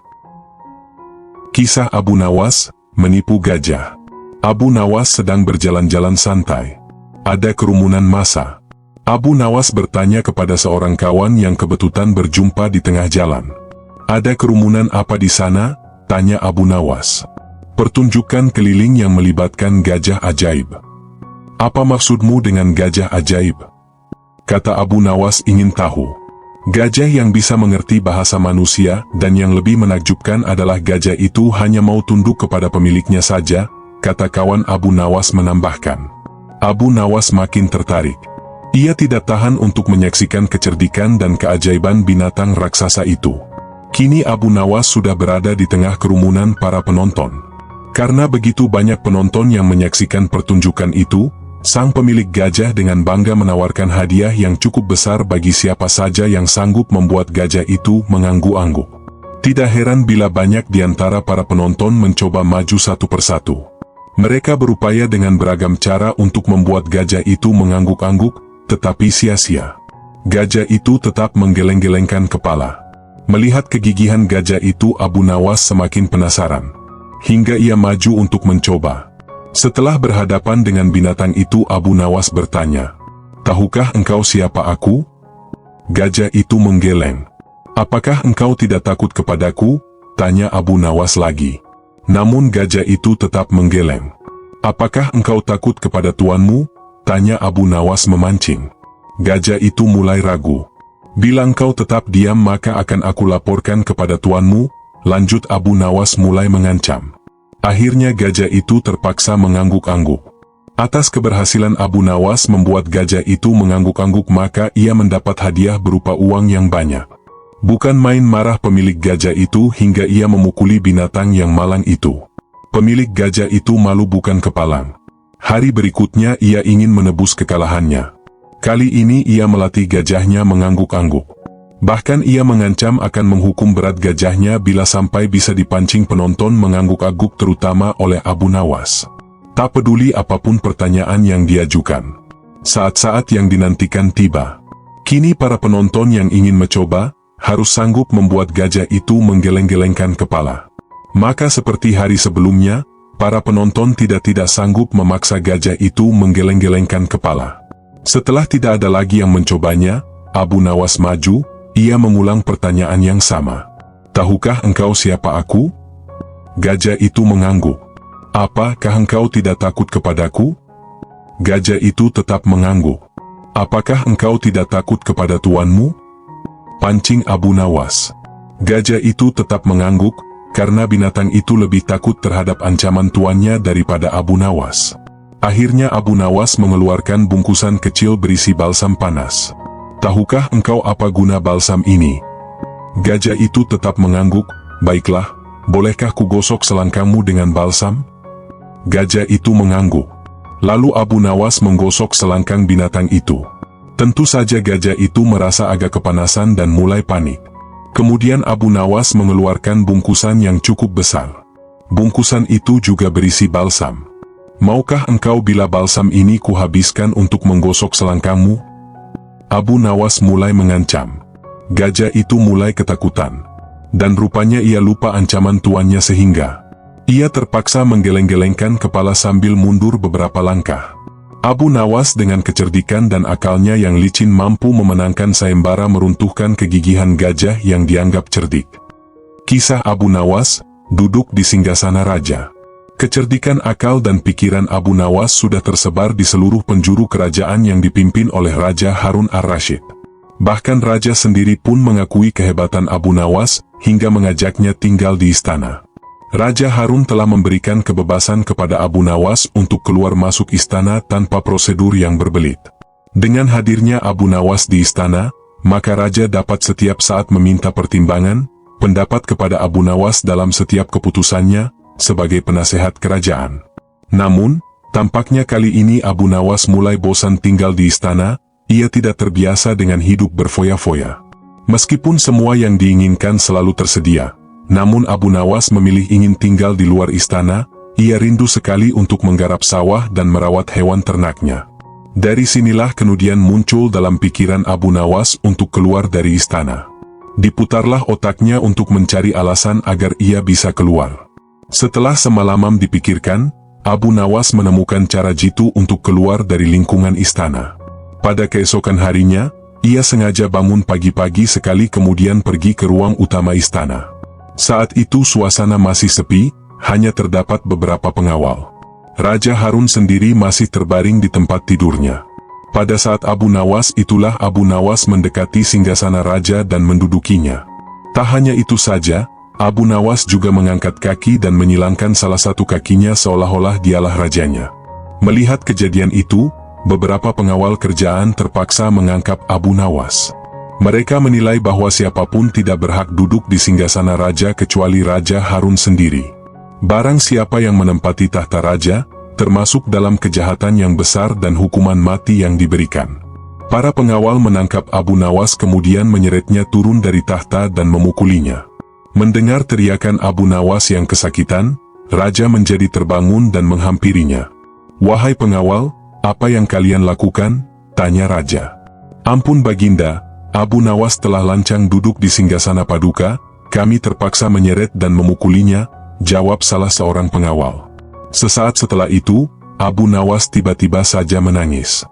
Kisah Abu Nawas, menipu gajah. Abu Nawas sedang berjalan-jalan santai. Ada kerumunan massa. Abu Nawas bertanya kepada seorang kawan yang kebetulan berjumpa di tengah jalan. "Ada kerumunan apa di sana?" tanya Abu Nawas. "Pertunjukan keliling yang melibatkan gajah ajaib." "Apa maksudmu dengan gajah ajaib?" kata Abu Nawas ingin tahu. "Gajah yang bisa mengerti bahasa manusia dan yang lebih menakjubkan adalah gajah itu hanya mau tunduk kepada pemiliknya saja," kata kawan Abu Nawas menambahkan. Abu Nawas makin tertarik. Ia tidak tahan untuk menyaksikan kecerdikan dan keajaiban binatang raksasa itu. Kini Abu Nawas sudah berada di tengah kerumunan para penonton. Karena begitu banyak penonton yang menyaksikan pertunjukan itu, sang pemilik gajah dengan bangga menawarkan hadiah yang cukup besar bagi siapa saja yang sanggup membuat gajah itu mengangguk-angguk. Tidak heran bila banyak di antara para penonton mencoba maju satu persatu. Mereka berupaya dengan beragam cara untuk membuat gajah itu mengangguk-angguk, tetapi sia-sia. Gajah itu tetap menggeleng-gelengkan kepala. Melihat kegigihan gajah itu Abu Nawas semakin penasaran. Hingga ia maju untuk mencoba. Setelah berhadapan dengan binatang itu Abu Nawas bertanya, "Tahukah engkau siapa aku?" Gajah itu menggeleng. "Apakah engkau tidak takut kepadaku?" tanya Abu Nawas lagi. Namun gajah itu tetap menggeleng. "Apakah engkau takut kepada tuanmu?" tanya Abu Nawas memancing. Gajah itu mulai ragu. "Bila engkau tetap diam maka akan aku laporkan kepada tuanmu," lanjut Abu Nawas mulai mengancam. Akhirnya gajah itu terpaksa mengangguk-angguk. Atas keberhasilan Abu Nawas membuat gajah itu mengangguk-angguk maka ia mendapat hadiah berupa uang yang banyak. Bukan main marah pemilik gajah itu hingga ia memukuli binatang yang malang itu. Pemilik gajah itu malu bukan kepalang. Hari berikutnya ia ingin menebus kekalahannya. Kali ini ia melatih gajahnya mengangguk-angguk. Bahkan ia mengancam akan menghukum berat gajahnya bila sampai bisa dipancing penonton mengangguk-angguk terutama oleh Abu Nawas. Tak peduli apapun pertanyaan yang diajukan. Saat-saat yang dinantikan tiba. Kini para penonton yang ingin mencoba, harus sanggup membuat gajah itu menggeleng-gelengkan kepala. Maka seperti hari sebelumnya, Para penonton tidak sanggup memaksa gajah itu menggeleng-gelengkan kepala. Setelah tidak ada lagi yang mencobanya, Abu Nawas maju, ia mengulang pertanyaan yang sama. "Tahukah engkau siapa aku?" Gajah itu mengangguk. "Apakah engkau tidak takut kepadaku?" Gajah itu tetap mengangguk. "Apakah engkau tidak takut kepada tuanmu?" Pancing Abu Nawas. Gajah itu tetap mengangguk, karena binatang itu lebih takut terhadap ancaman tuannya daripada Abu Nawas. Akhirnya Abu Nawas mengeluarkan bungkusan kecil berisi balsam panas. "Tahukah engkau apa guna balsam ini?" Gajah itu tetap mengangguk. "Baiklah, bolehkah kugosok selangkangmu dengan balsam?" Gajah itu mengangguk. Lalu Abu Nawas menggosok selangkang binatang itu. Tentu saja gajah itu merasa agak kepanasan dan mulai panik. Kemudian Abu Nawas mengeluarkan bungkusan yang cukup besar. Bungkusan itu juga berisi balsam. "Maukah engkau bila balsam ini kuhabiskan untuk menggosok selangkangmu?" Abu Nawas mulai mengancam. Gajah itu mulai ketakutan. Dan rupanya ia lupa ancaman tuannya sehingga ia terpaksa menggeleng-gelengkan kepala sambil mundur beberapa langkah. Abu Nawas dengan kecerdikan dan akalnya yang licin mampu memenangkan sayembara meruntuhkan kegigihan gajah yang dianggap cerdik. Kisah Abu Nawas, duduk di singgasana raja. Kecerdikan akal dan pikiran Abu Nawas sudah tersebar di seluruh penjuru kerajaan yang dipimpin oleh Raja Harun ar-Rasyid. Bahkan raja sendiri pun mengakui kehebatan Abu Nawas hingga mengajaknya tinggal di istana. Raja Harun telah memberikan kebebasan kepada Abu Nawas untuk keluar masuk istana tanpa prosedur yang berbelit. Dengan hadirnya Abu Nawas di istana, maka raja dapat setiap saat meminta pertimbangan, pendapat kepada Abu Nawas dalam setiap keputusannya, sebagai penasehat kerajaan. Namun, tampaknya kali ini Abu Nawas mulai bosan tinggal di istana, ia tidak terbiasa dengan hidup berfoya-foya. Meskipun semua yang diinginkan selalu tersedia, namun Abu Nawas memilih ingin tinggal di luar istana, ia rindu sekali untuk menggarap sawah dan merawat hewan ternaknya. Dari sinilah kemudian muncul dalam pikiran Abu Nawas untuk keluar dari istana. Diputarlah otaknya untuk mencari alasan agar ia bisa keluar. Setelah semalaman dipikirkan, Abu Nawas menemukan cara jitu untuk keluar dari lingkungan istana. Pada keesokan harinya, ia sengaja bangun pagi-pagi sekali kemudian pergi ke ruang utama istana. Saat itu suasana masih sepi, hanya terdapat beberapa pengawal. Raja Harun sendiri masih terbaring di tempat tidurnya. Pada saat Abu Nawas itulah Abu Nawas mendekati singgasana raja dan mendudukinya. Tak hanya itu saja, Abu Nawas juga mengangkat kaki dan menyilangkan salah satu kakinya seolah-olah dialah rajanya. Melihat kejadian itu, beberapa pengawal kerajaan terpaksa mengangkap Abu Nawas. Mereka menilai bahwa siapapun tidak berhak duduk di singgasana raja kecuali Raja Harun sendiri. Barang siapa yang menempati tahta raja, termasuk dalam kejahatan yang besar dan hukuman mati yang diberikan. Para pengawal menangkap Abu Nawas kemudian menyeretnya turun dari tahta dan memukulinya. Mendengar teriakan Abu Nawas yang kesakitan, raja menjadi terbangun dan menghampirinya. "Wahai pengawal, apa yang kalian lakukan?" tanya raja. "Ampun Baginda, Abu Nawas telah lancang duduk di singgasana paduka, kami terpaksa menyeret dan memukulinya," jawab salah seorang pengawal. Sesaat setelah itu, Abu Nawas tiba-tiba saja menangis.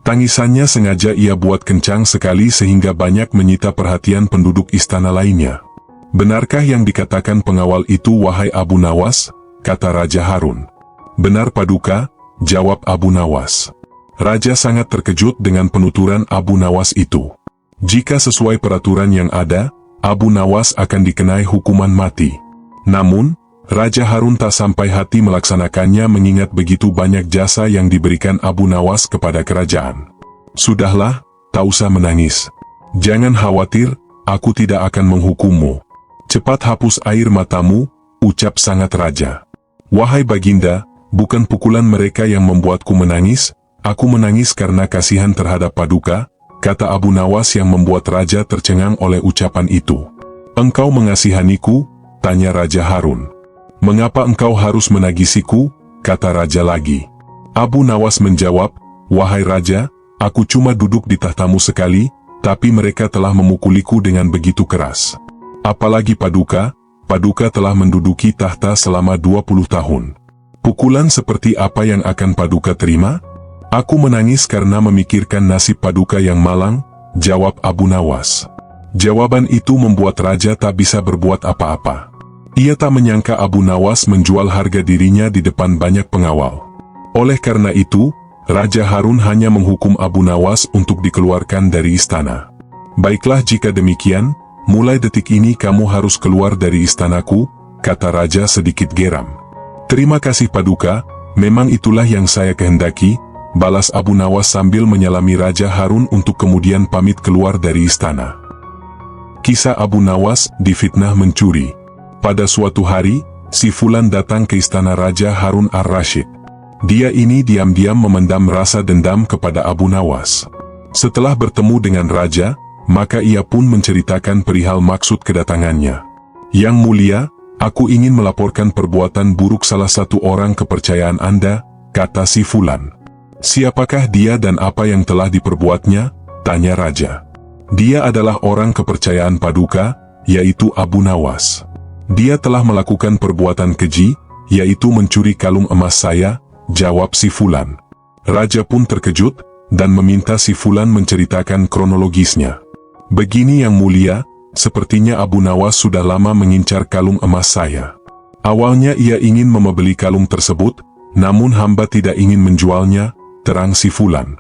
Tangisannya sengaja ia buat kencang sekali sehingga banyak menyita perhatian penduduk istana lainnya. "Benarkah yang dikatakan pengawal itu wahai Abu Nawas?" kata Raja Harun. "Benar paduka," jawab Abu Nawas. Raja sangat terkejut dengan penuturan Abu Nawas itu. Jika sesuai peraturan yang ada, Abu Nawas akan dikenai hukuman mati. Namun, Raja Harun tak sampai hati melaksanakannya mengingat begitu banyak jasa yang diberikan Abu Nawas kepada kerajaan. "Sudahlah, tak usah menangis. Jangan khawatir, aku tidak akan menghukummu. Cepat hapus air matamu," ucap sangat raja. "Wahai Baginda, bukan pukulan mereka yang membuatku menangis, aku menangis karena kasihan terhadap paduka," kata Abu Nawas yang membuat raja tercengang oleh ucapan itu. "Engkau mengasihaniku?" tanya Raja Harun. "Mengapa engkau harus menagisiku?" kata raja lagi. Abu Nawas menjawab, "Wahai raja, aku cuma duduk di tahtamu sekali, tapi mereka telah memukuliku dengan begitu keras. Apalagi paduka telah menduduki tahta selama 20 tahun. Pukulan seperti apa yang akan Paduka terima? Aku menangis karena memikirkan nasib Paduka yang malang, jawab Abu Nawas. Jawaban itu membuat raja tak bisa berbuat apa-apa. Ia tak menyangka Abu Nawas menjual harga dirinya di depan banyak pengawal. Oleh karena itu, Raja Harun hanya menghukum Abu Nawas untuk dikeluarkan dari istana. Baiklah jika demikian, mulai detik ini kamu harus keluar dari istanaku, kata raja sedikit geram. Terima kasih Paduka, memang itulah yang saya kehendaki, balas Abu Nawas sambil menyalami Raja Harun untuk kemudian pamit keluar dari istana. Kisah Abu Nawas difitnah mencuri. Pada suatu hari, si Fulan datang ke istana Raja Harun ar-Rasyid. Dia ini diam-diam memendam rasa dendam kepada Abu Nawas. Setelah bertemu dengan raja, maka ia pun menceritakan perihal maksud kedatangannya. Yang mulia, aku ingin melaporkan perbuatan buruk salah satu orang kepercayaan Anda, kata si Fulan. Siapakah dia dan apa yang telah diperbuatnya? Tanya raja. Dia adalah orang kepercayaan Paduka, yaitu Abu Nawas. Dia telah melakukan perbuatan keji, yaitu mencuri kalung emas saya, jawab si Fulan. Raja pun terkejut, dan meminta si Fulan menceritakan kronologisnya. Begini yang mulia, sepertinya Abu Nawas sudah lama mengincar kalung emas saya. Awalnya ia ingin membeli kalung tersebut, namun hamba tidak ingin menjualnya, terang si Fulan.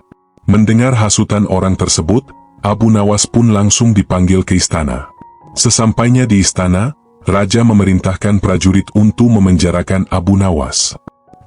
Mendengar hasutan orang tersebut, Abu Nawas pun langsung dipanggil ke istana. Sesampainya di istana, raja memerintahkan prajurit untuk memenjarakan Abu Nawas.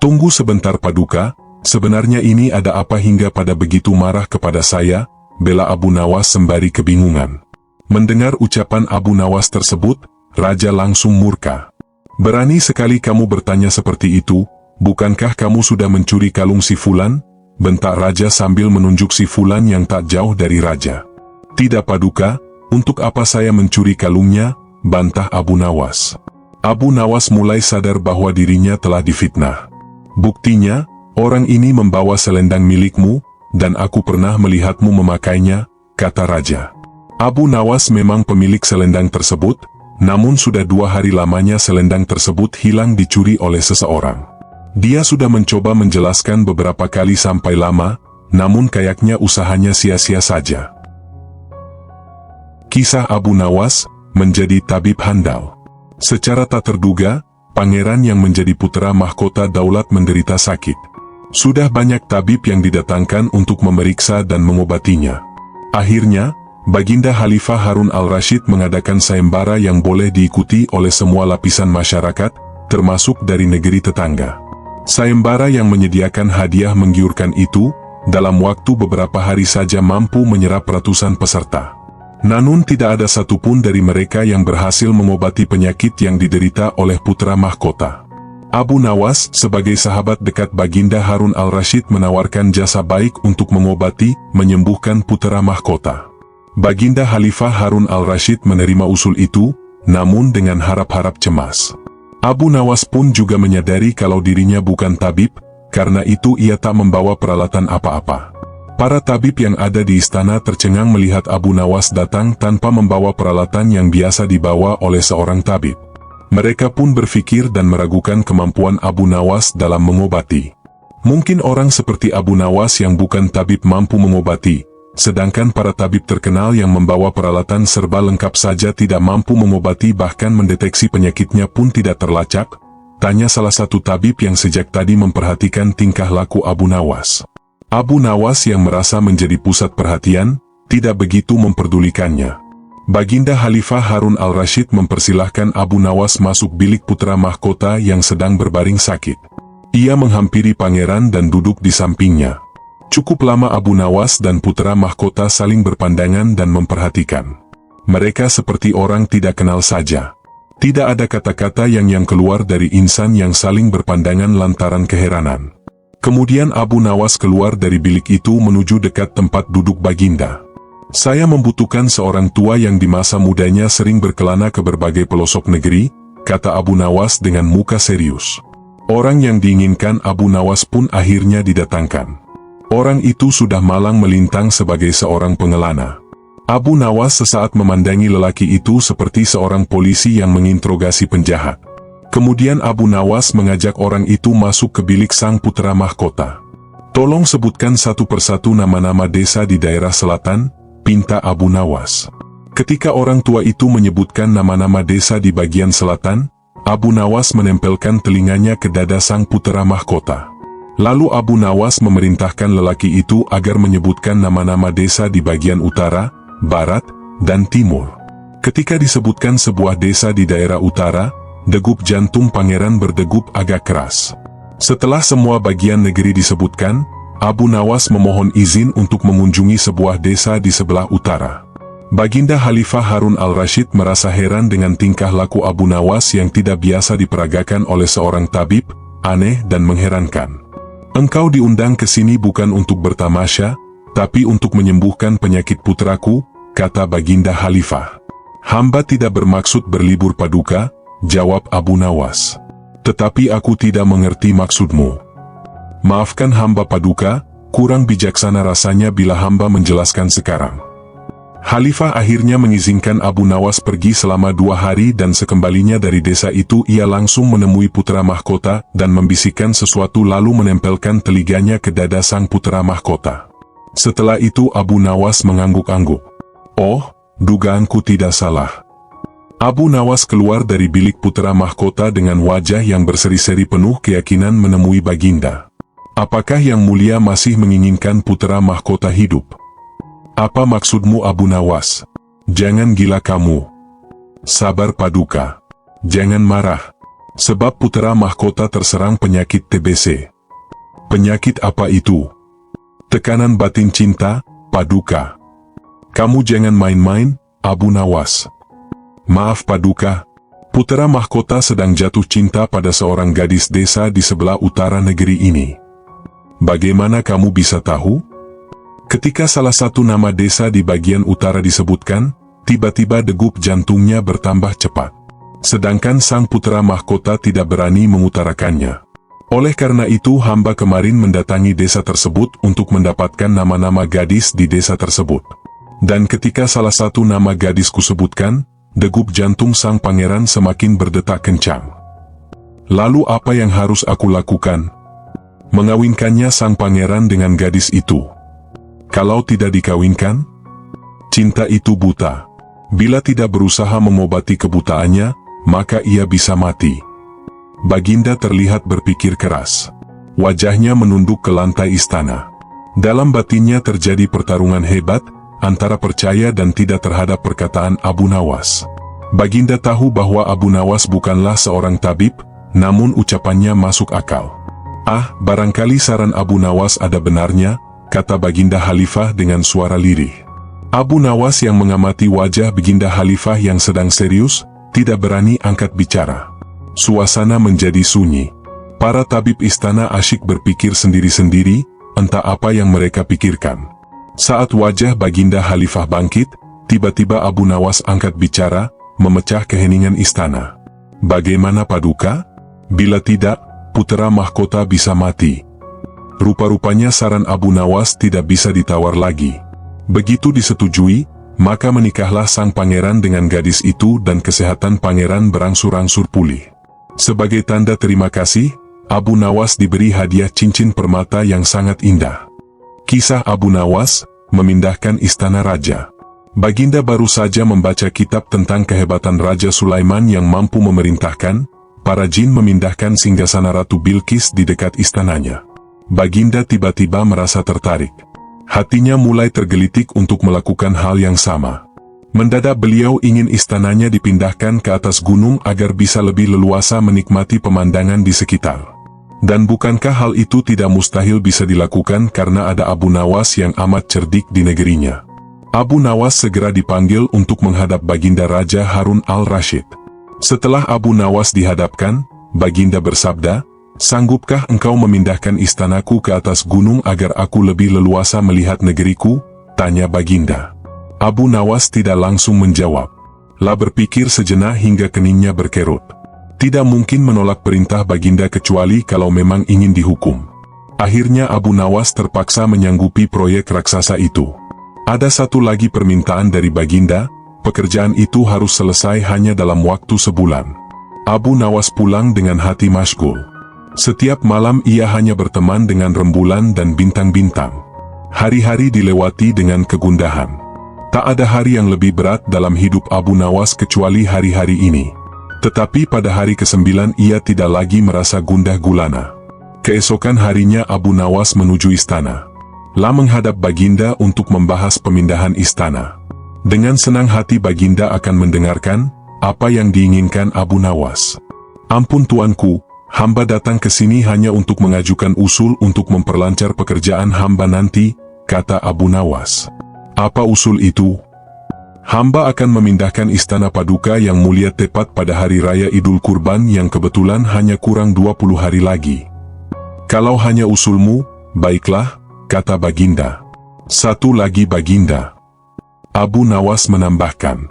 Tunggu sebentar Paduka, sebenarnya ini ada apa hingga pada begitu marah kepada saya, bela Abu Nawas sembari kebingungan. Mendengar ucapan Abu Nawas tersebut, raja langsung murka. Berani sekali kamu bertanya seperti itu, bukankah kamu sudah mencuri kalung si Fulan? Bentak raja sambil menunjuk si Fulan yang tak jauh dari raja. Tidak Paduka, untuk apa saya mencuri kalungnya? Bantah Abu Nawas. Abu Nawas mulai sadar bahwa dirinya telah difitnah. Buktinya, orang ini membawa selendang milikmu, dan aku pernah melihatmu memakainya, kata raja. Abu Nawas memang pemilik selendang tersebut, namun sudah 2 hari lamanya selendang tersebut hilang dicuri oleh seseorang. Dia sudah mencoba menjelaskan beberapa kali sampai lama, namun kayaknya usahanya sia-sia saja. Kisah Abu Nawas menjadi tabib handal. Secara tak terduga, pangeran yang menjadi putra mahkota daulat menderita sakit. Sudah banyak tabib yang didatangkan untuk memeriksa dan mengobatinya. Akhirnya, Baginda Khalifah Harun al-Rasyid mengadakan sayembara yang boleh diikuti oleh semua lapisan masyarakat, termasuk dari negeri tetangga. Sayembara yang menyediakan hadiah menggiurkan itu, dalam waktu beberapa hari saja mampu menyerap ratusan peserta. Namun tidak ada satupun dari mereka yang berhasil mengobati penyakit yang diderita oleh putra mahkota. Abu Nawas sebagai sahabat dekat Baginda Harun al-Rasyid menawarkan jasa baik untuk mengobati, menyembuhkan putra mahkota. Baginda Khalifah Harun al-Rasyid menerima usul itu, namun dengan harap-harap cemas. Abu Nawas pun juga menyadari kalau dirinya bukan tabib, karena itu ia tak membawa peralatan apa-apa. Para tabib yang ada di istana tercengang melihat Abu Nawas datang tanpa membawa peralatan yang biasa dibawa oleh seorang tabib. Mereka pun berpikir dan meragukan kemampuan Abu Nawas dalam mengobati. Mungkin orang seperti Abu Nawas yang bukan tabib mampu mengobati, sedangkan para tabib terkenal yang membawa peralatan serba lengkap saja tidak mampu mengobati, bahkan mendeteksi penyakitnya pun tidak terlacak, tanya salah satu tabib yang sejak tadi memperhatikan tingkah laku Abu Nawas. Abu Nawas yang merasa menjadi pusat perhatian, tidak begitu memperdulikannya. Baginda Khalifah Harun al-Rasyid mempersilahkan Abu Nawas masuk bilik putra mahkota yang sedang berbaring sakit. Ia menghampiri pangeran dan duduk di sampingnya. Cukup lama Abu Nawas dan putra mahkota saling berpandangan dan memperhatikan. Mereka seperti orang tidak kenal saja. Tidak ada kata-kata yang keluar dari insan yang saling berpandangan lantaran keheranan. Kemudian Abu Nawas keluar dari bilik itu menuju dekat tempat duduk Baginda. Saya membutuhkan seorang tua yang di masa mudanya sering berkelana ke berbagai pelosok negeri, kata Abu Nawas dengan muka serius. Orang yang diinginkan Abu Nawas pun akhirnya didatangkan. Orang itu sudah malang melintang sebagai seorang pengelana. Abu Nawas sesaat memandangi lelaki itu seperti seorang polisi yang menginterogasi penjahat. Kemudian Abu Nawas mengajak orang itu masuk ke bilik sang putera mahkota. "Tolong sebutkan satu persatu nama-nama desa di daerah selatan," pinta Abu Nawas. Ketika orang tua itu menyebutkan nama-nama desa di bagian selatan, Abu Nawas menempelkan telinganya ke dada sang putera mahkota. Lalu Abu Nawas memerintahkan lelaki itu agar menyebutkan nama-nama desa di bagian utara, barat, dan timur. Ketika disebutkan sebuah desa di daerah utara, degup jantung pangeran berdegup agak keras. Setelah semua bagian negeri disebutkan, Abu Nawas memohon izin untuk mengunjungi sebuah desa di sebelah utara. Baginda Khalifah Harun al-Rashid merasa heran dengan tingkah laku Abu Nawas yang tidak biasa diperagakan oleh seorang tabib, aneh dan mengherankan. "Engkau diundang ke sini bukan untuk bertamasya, tapi untuk menyembuhkan penyakit putraku," kata Baginda Khalifah. "Hamba tidak bermaksud berlibur paduka," jawab Abu Nawas. "Tetapi aku tidak mengerti maksudmu. Maafkan hamba paduka, kurang bijaksana rasanya bila hamba menjelaskan sekarang." Khalifah akhirnya mengizinkan Abu Nawas pergi selama 2 hari dan sekembalinya dari desa itu ia langsung menemui putra mahkota dan membisikkan sesuatu lalu menempelkan telinganya ke dada sang putra mahkota. Setelah itu Abu Nawas mengangguk-angguk. "Oh, dugaanku tidak salah." Abu Nawas keluar dari bilik putra mahkota dengan wajah yang berseri-seri penuh keyakinan menemui Baginda. "Apakah yang mulia masih menginginkan putra mahkota hidup?" "Apa maksudmu Abu Nawas? Jangan gila kamu. Sabar paduka. Jangan marah. Sebab putra mahkota terserang penyakit TBC." "Penyakit apa itu?" "Tekanan batin cinta, paduka." "Kamu jangan main-main, Abu Nawas." "Maaf paduka, putra mahkota sedang jatuh cinta pada seorang gadis desa di sebelah utara negeri ini." "Bagaimana kamu bisa tahu?" Ketika salah satu nama desa di bagian utara disebutkan, tiba-tiba degup jantungnya bertambah cepat. Sedangkan sang putra mahkota tidak berani mengutarakannya. Oleh karena itu hamba kemarin mendatangi desa tersebut untuk mendapatkan nama-nama gadis di desa tersebut. Dan ketika salah satu nama gadis kusebutkan, degup jantung sang pangeran semakin berdetak kencang. "Lalu apa yang harus aku lakukan?" "Mengawinkannya sang pangeran dengan gadis itu." "Kalau tidak dikawinkan?" "Cinta itu buta. Bila tidak berusaha mengobati kebutaannya, maka ia bisa mati." Baginda terlihat berpikir keras. Wajahnya menunduk ke lantai istana. Dalam batinnya terjadi pertarungan hebat antara percaya dan tidak terhadap perkataan Abu Nawas. Baginda tahu bahwa Abu Nawas bukanlah seorang tabib, namun ucapannya masuk akal. "Ah, barangkali saran Abu Nawas ada benarnya," kata Baginda Khalifah dengan suara lirih. Abu Nawas yang mengamati wajah Baginda Khalifah yang sedang serius, tidak berani angkat bicara. Suasana menjadi sunyi. Para tabib istana asyik berpikir sendiri-sendiri, entah apa yang mereka pikirkan. Saat wajah Baginda Khalifah bangkit, tiba-tiba Abu Nawas angkat bicara, memecah keheningan istana. "Bagaimana paduka? Bila tidak, putra mahkota bisa mati." Rupa-rupanya saran Abu Nawas tidak bisa ditawar lagi. Begitu disetujui, maka menikahlah sang pangeran dengan gadis itu dan kesehatan pangeran berangsur-angsur pulih. Sebagai tanda terima kasih, Abu Nawas diberi hadiah cincin permata yang sangat indah. Kisah Abu Nawas memindahkan istana raja. Baginda baru saja membaca kitab tentang kehebatan Raja Sulaiman yang mampu memerintahkan para jin memindahkan singgasana Ratu Bilqis di dekat istananya. Baginda tiba-tiba merasa tertarik. Hatinya mulai tergelitik untuk melakukan hal yang sama. Mendadak beliau ingin istananya dipindahkan ke atas gunung agar bisa lebih leluasa menikmati pemandangan di sekitar. Dan bukankah hal itu tidak mustahil bisa dilakukan karena ada Abu Nawas yang amat cerdik di negerinya. Abu Nawas segera dipanggil untuk menghadap Baginda Raja Harun al-Rashid. Setelah Abu Nawas dihadapkan, Baginda bersabda, "Sanggupkah engkau memindahkan istanaku ke atas gunung agar aku lebih leluasa melihat negeriku?" tanya Baginda. Abu Nawas tidak langsung menjawab. Lah berpikir sejenak hingga keningnya berkerut. Tidak mungkin menolak perintah Baginda kecuali kalau memang ingin dihukum. Akhirnya Abu Nawas terpaksa menyanggupi proyek raksasa itu. Ada satu lagi permintaan dari Baginda, pekerjaan itu harus selesai hanya dalam waktu sebulan. Abu Nawas pulang dengan hati masyghul. Setiap malam ia hanya berteman dengan rembulan dan bintang-bintang. Hari-hari dilewati dengan kegundahan. Tak ada hari yang lebih berat dalam hidup Abu Nawas kecuali hari-hari ini. Tetapi pada hari ke-9 ia tidak lagi merasa gundah gulana. Keesokan harinya Abu Nawas menuju istana. Menghadap Baginda untuk membahas pemindahan istana. Dengan senang hati Baginda akan mendengarkan apa yang diinginkan Abu Nawas. "Ampun tuanku, hamba datang ke sini hanya untuk mengajukan usul untuk memperlancar pekerjaan hamba nanti," kata Abu Nawas. "Apa usul itu?" "Hamba akan memindahkan istana Paduka yang mulia tepat pada hari raya Idul Kurban yang kebetulan hanya kurang 20 hari lagi." "Kalau hanya usulmu, baiklah," kata Baginda. "Satu lagi Baginda." Abu Nawas menambahkan.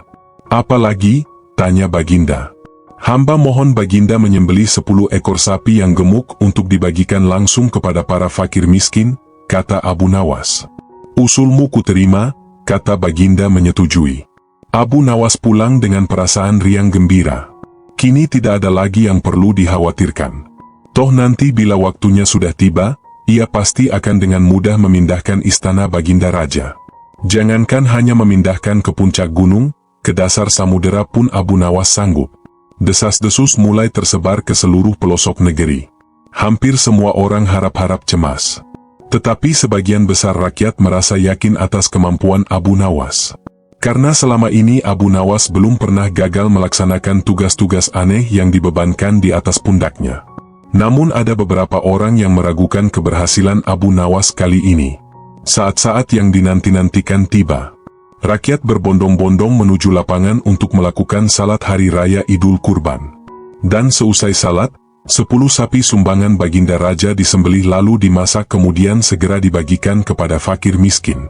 "Apa lagi?" tanya Baginda. "Hamba mohon Baginda menyembelih 10 ekor sapi yang gemuk untuk dibagikan langsung kepada para fakir miskin," kata Abu Nawas. "Usulmu kuterima," kata Baginda menyetujui. Abu Nawas pulang dengan perasaan riang gembira. Kini tidak ada lagi yang perlu dikhawatirkan. Toh nanti bila waktunya sudah tiba, ia pasti akan dengan mudah memindahkan istana Baginda Raja. Jangankan hanya memindahkan ke puncak gunung, ke dasar samudera pun Abu Nawas sanggup. Desas-desus mulai tersebar ke seluruh pelosok negeri. Hampir semua orang harap-harap cemas. Tetapi sebagian besar rakyat merasa yakin atas kemampuan Abu Nawas. Karena selama ini Abu Nawas belum pernah gagal melaksanakan tugas-tugas aneh yang dibebankan di atas pundaknya. Namun ada beberapa orang yang meragukan keberhasilan Abu Nawas kali ini. Saat-saat yang dinanti-nantikan tiba. Rakyat berbondong-bondong menuju lapangan untuk melakukan salat hari raya Idul Kurban. Dan seusai salat, 10 sapi sumbangan Baginda Raja disembelih lalu dimasak kemudian segera dibagikan kepada fakir miskin.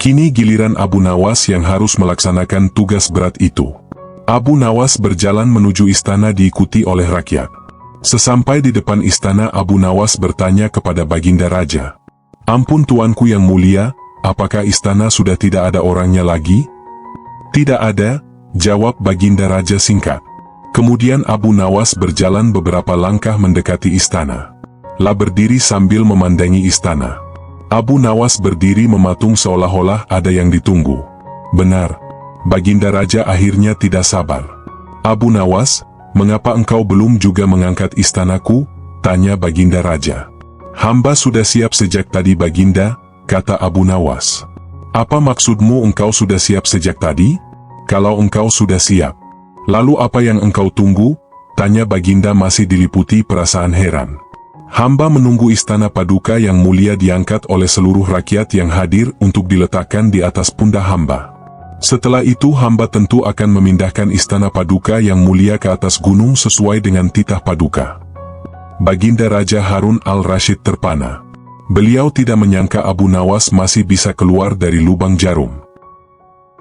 Kini giliran Abu Nawas yang harus melaksanakan tugas berat itu. Abu Nawas berjalan menuju istana diikuti oleh rakyat. Sesampai di depan istana Abu Nawas bertanya kepada Baginda Raja. "Ampun tuanku yang mulia, apakah istana sudah tidak ada orangnya lagi?" "Tidak ada," jawab Baginda Raja singkat. Kemudian Abu Nawas berjalan beberapa langkah mendekati istana. Berdiri sambil memandangi istana. Abu Nawas berdiri mematung seolah-olah ada yang ditunggu. "Benar." Baginda Raja akhirnya tidak sabar. "Abu Nawas, mengapa engkau belum juga mengangkat istanaku?" tanya Baginda Raja. "Hamba sudah siap sejak tadi Baginda," kata Abu Nawas. "Apa maksudmu engkau sudah siap sejak tadi? Kalau engkau sudah siap, lalu apa yang engkau tunggu?" tanya Baginda masih diliputi perasaan heran. "Hamba menunggu istana Paduka yang mulia diangkat oleh seluruh rakyat yang hadir untuk diletakkan di atas pundak hamba. Setelah itu hamba tentu akan memindahkan istana Paduka yang mulia ke atas gunung sesuai dengan titah Paduka." Baginda Raja Harun al-Rashid terpana. Beliau tidak menyangka Abu Nawas masih bisa keluar dari lubang jarum.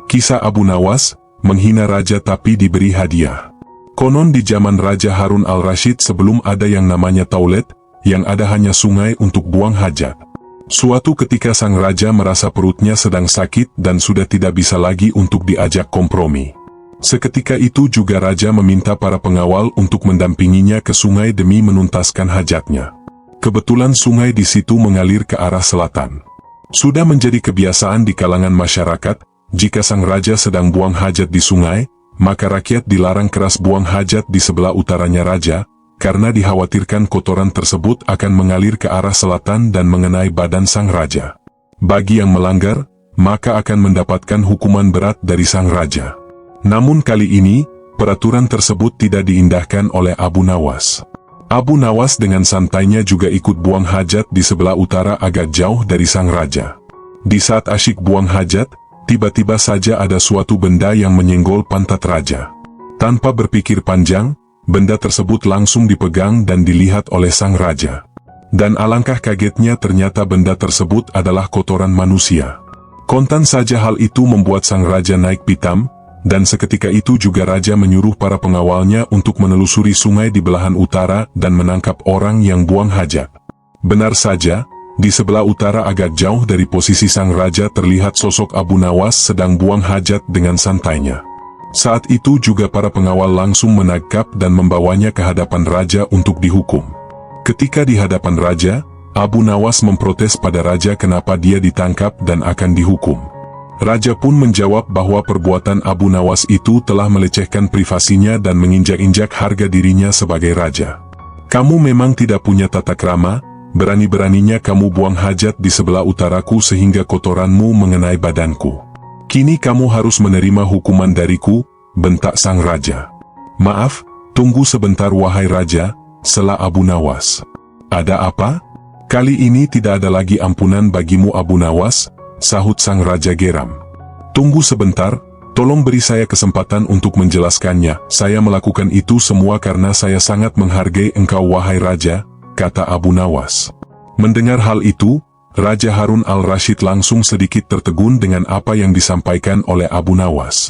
Kisah Abu Nawas, menghina raja tapi diberi hadiah. Konon di zaman Raja Harun al-Rashid sebelum ada yang namanya taulet, yang ada hanya sungai untuk buang hajat. Suatu ketika sang raja merasa perutnya sedang sakit dan sudah tidak bisa lagi untuk diajak kompromi. Seketika itu juga raja meminta para pengawal untuk mendampinginya ke sungai demi menuntaskan hajatnya. Kebetulan sungai di situ mengalir ke arah selatan. Sudah menjadi kebiasaan di kalangan masyarakat, jika sang raja sedang buang hajat di sungai, maka rakyat dilarang keras buang hajat di sebelah utaranya raja, karena dikhawatirkan kotoran tersebut akan mengalir ke arah selatan dan mengenai badan sang raja. Bagi yang melanggar, maka akan mendapatkan hukuman berat dari sang raja. Namun kali ini, peraturan tersebut tidak diindahkan oleh Abu Nawas. Abu Nawas dengan santainya juga ikut buang hajat di sebelah utara agak jauh dari sang raja. Di saat asyik buang hajat, tiba-tiba saja ada suatu benda yang menyenggol pantat raja. Tanpa berpikir panjang, benda tersebut langsung dipegang dan dilihat oleh sang raja. Dan alangkah kagetnya ternyata benda tersebut adalah kotoran manusia. Kontan saja hal itu membuat sang raja naik pitam, dan seketika itu juga raja menyuruh para pengawalnya untuk menelusuri sungai di belahan utara dan menangkap orang yang buang hajat. Benar saja, di sebelah utara agak jauh dari posisi sang raja terlihat sosok Abu Nawas sedang buang hajat dengan santainya. Saat itu juga para pengawal langsung menangkap dan membawanya ke hadapan raja untuk dihukum. Ketika di hadapan raja, Abu Nawas memprotes pada raja kenapa dia ditangkap dan akan dihukum. Raja pun menjawab bahwa perbuatan Abu Nawas itu telah melecehkan privasinya dan menginjak-injak harga dirinya sebagai raja. Kamu memang tidak punya tata krama, berani-beraninya kamu buang hajat di sebelah utaraku sehingga kotoranmu mengenai badanku. Kini kamu harus menerima hukuman dariku, bentak sang raja. Maaf, tunggu sebentar wahai raja, sela Abu Nawas. Ada apa? Kali ini tidak ada lagi ampunan bagimu Abu Nawas, sahut sang raja geram. Tunggu sebentar, tolong beri saya kesempatan untuk menjelaskannya. Saya melakukan itu semua karena saya sangat menghargai engkau wahai raja, kata Abu Nawas. Mendengar hal itu, Raja Harun al-Rashid langsung sedikit tertegun dengan apa yang disampaikan oleh Abu Nawas.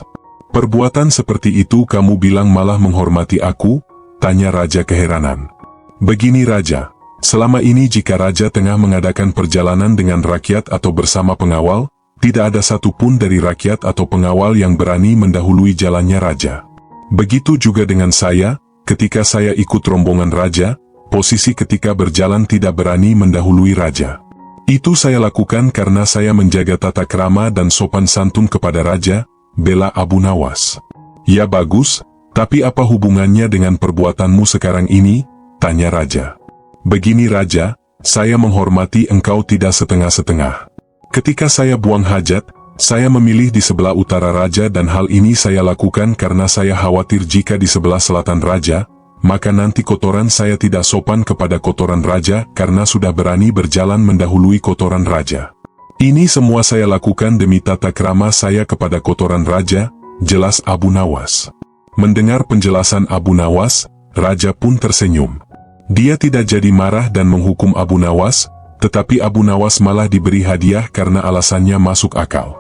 Perbuatan seperti itu kamu bilang malah menghormati aku? Tanya raja keheranan. Begini raja, selama ini jika raja tengah mengadakan perjalanan dengan rakyat atau bersama pengawal, tidak ada satupun dari rakyat atau pengawal yang berani mendahului jalannya raja. Begitu juga dengan saya, ketika saya ikut rombongan raja, posisi ketika berjalan tidak berani mendahului raja. Itu saya lakukan karena saya menjaga tata krama dan sopan santun kepada raja, bela Abu Nawas. Ya bagus, tapi apa hubungannya dengan perbuatanmu sekarang ini? Tanya raja. Begini raja, saya menghormati engkau tidak setengah-setengah. Ketika saya buang hajat, saya memilih di sebelah utara raja dan hal ini saya lakukan karena saya khawatir jika di sebelah selatan raja, maka nanti kotoran saya tidak sopan kepada kotoran raja karena sudah berani berjalan mendahului kotoran raja. Ini semua saya lakukan demi tata krama saya kepada kotoran raja, jelas Abu Nawas. Mendengar penjelasan Abu Nawas, raja pun tersenyum. Dia tidak jadi marah dan menghukum Abu Nawas, tetapi Abu Nawas malah diberi hadiah karena alasannya masuk akal.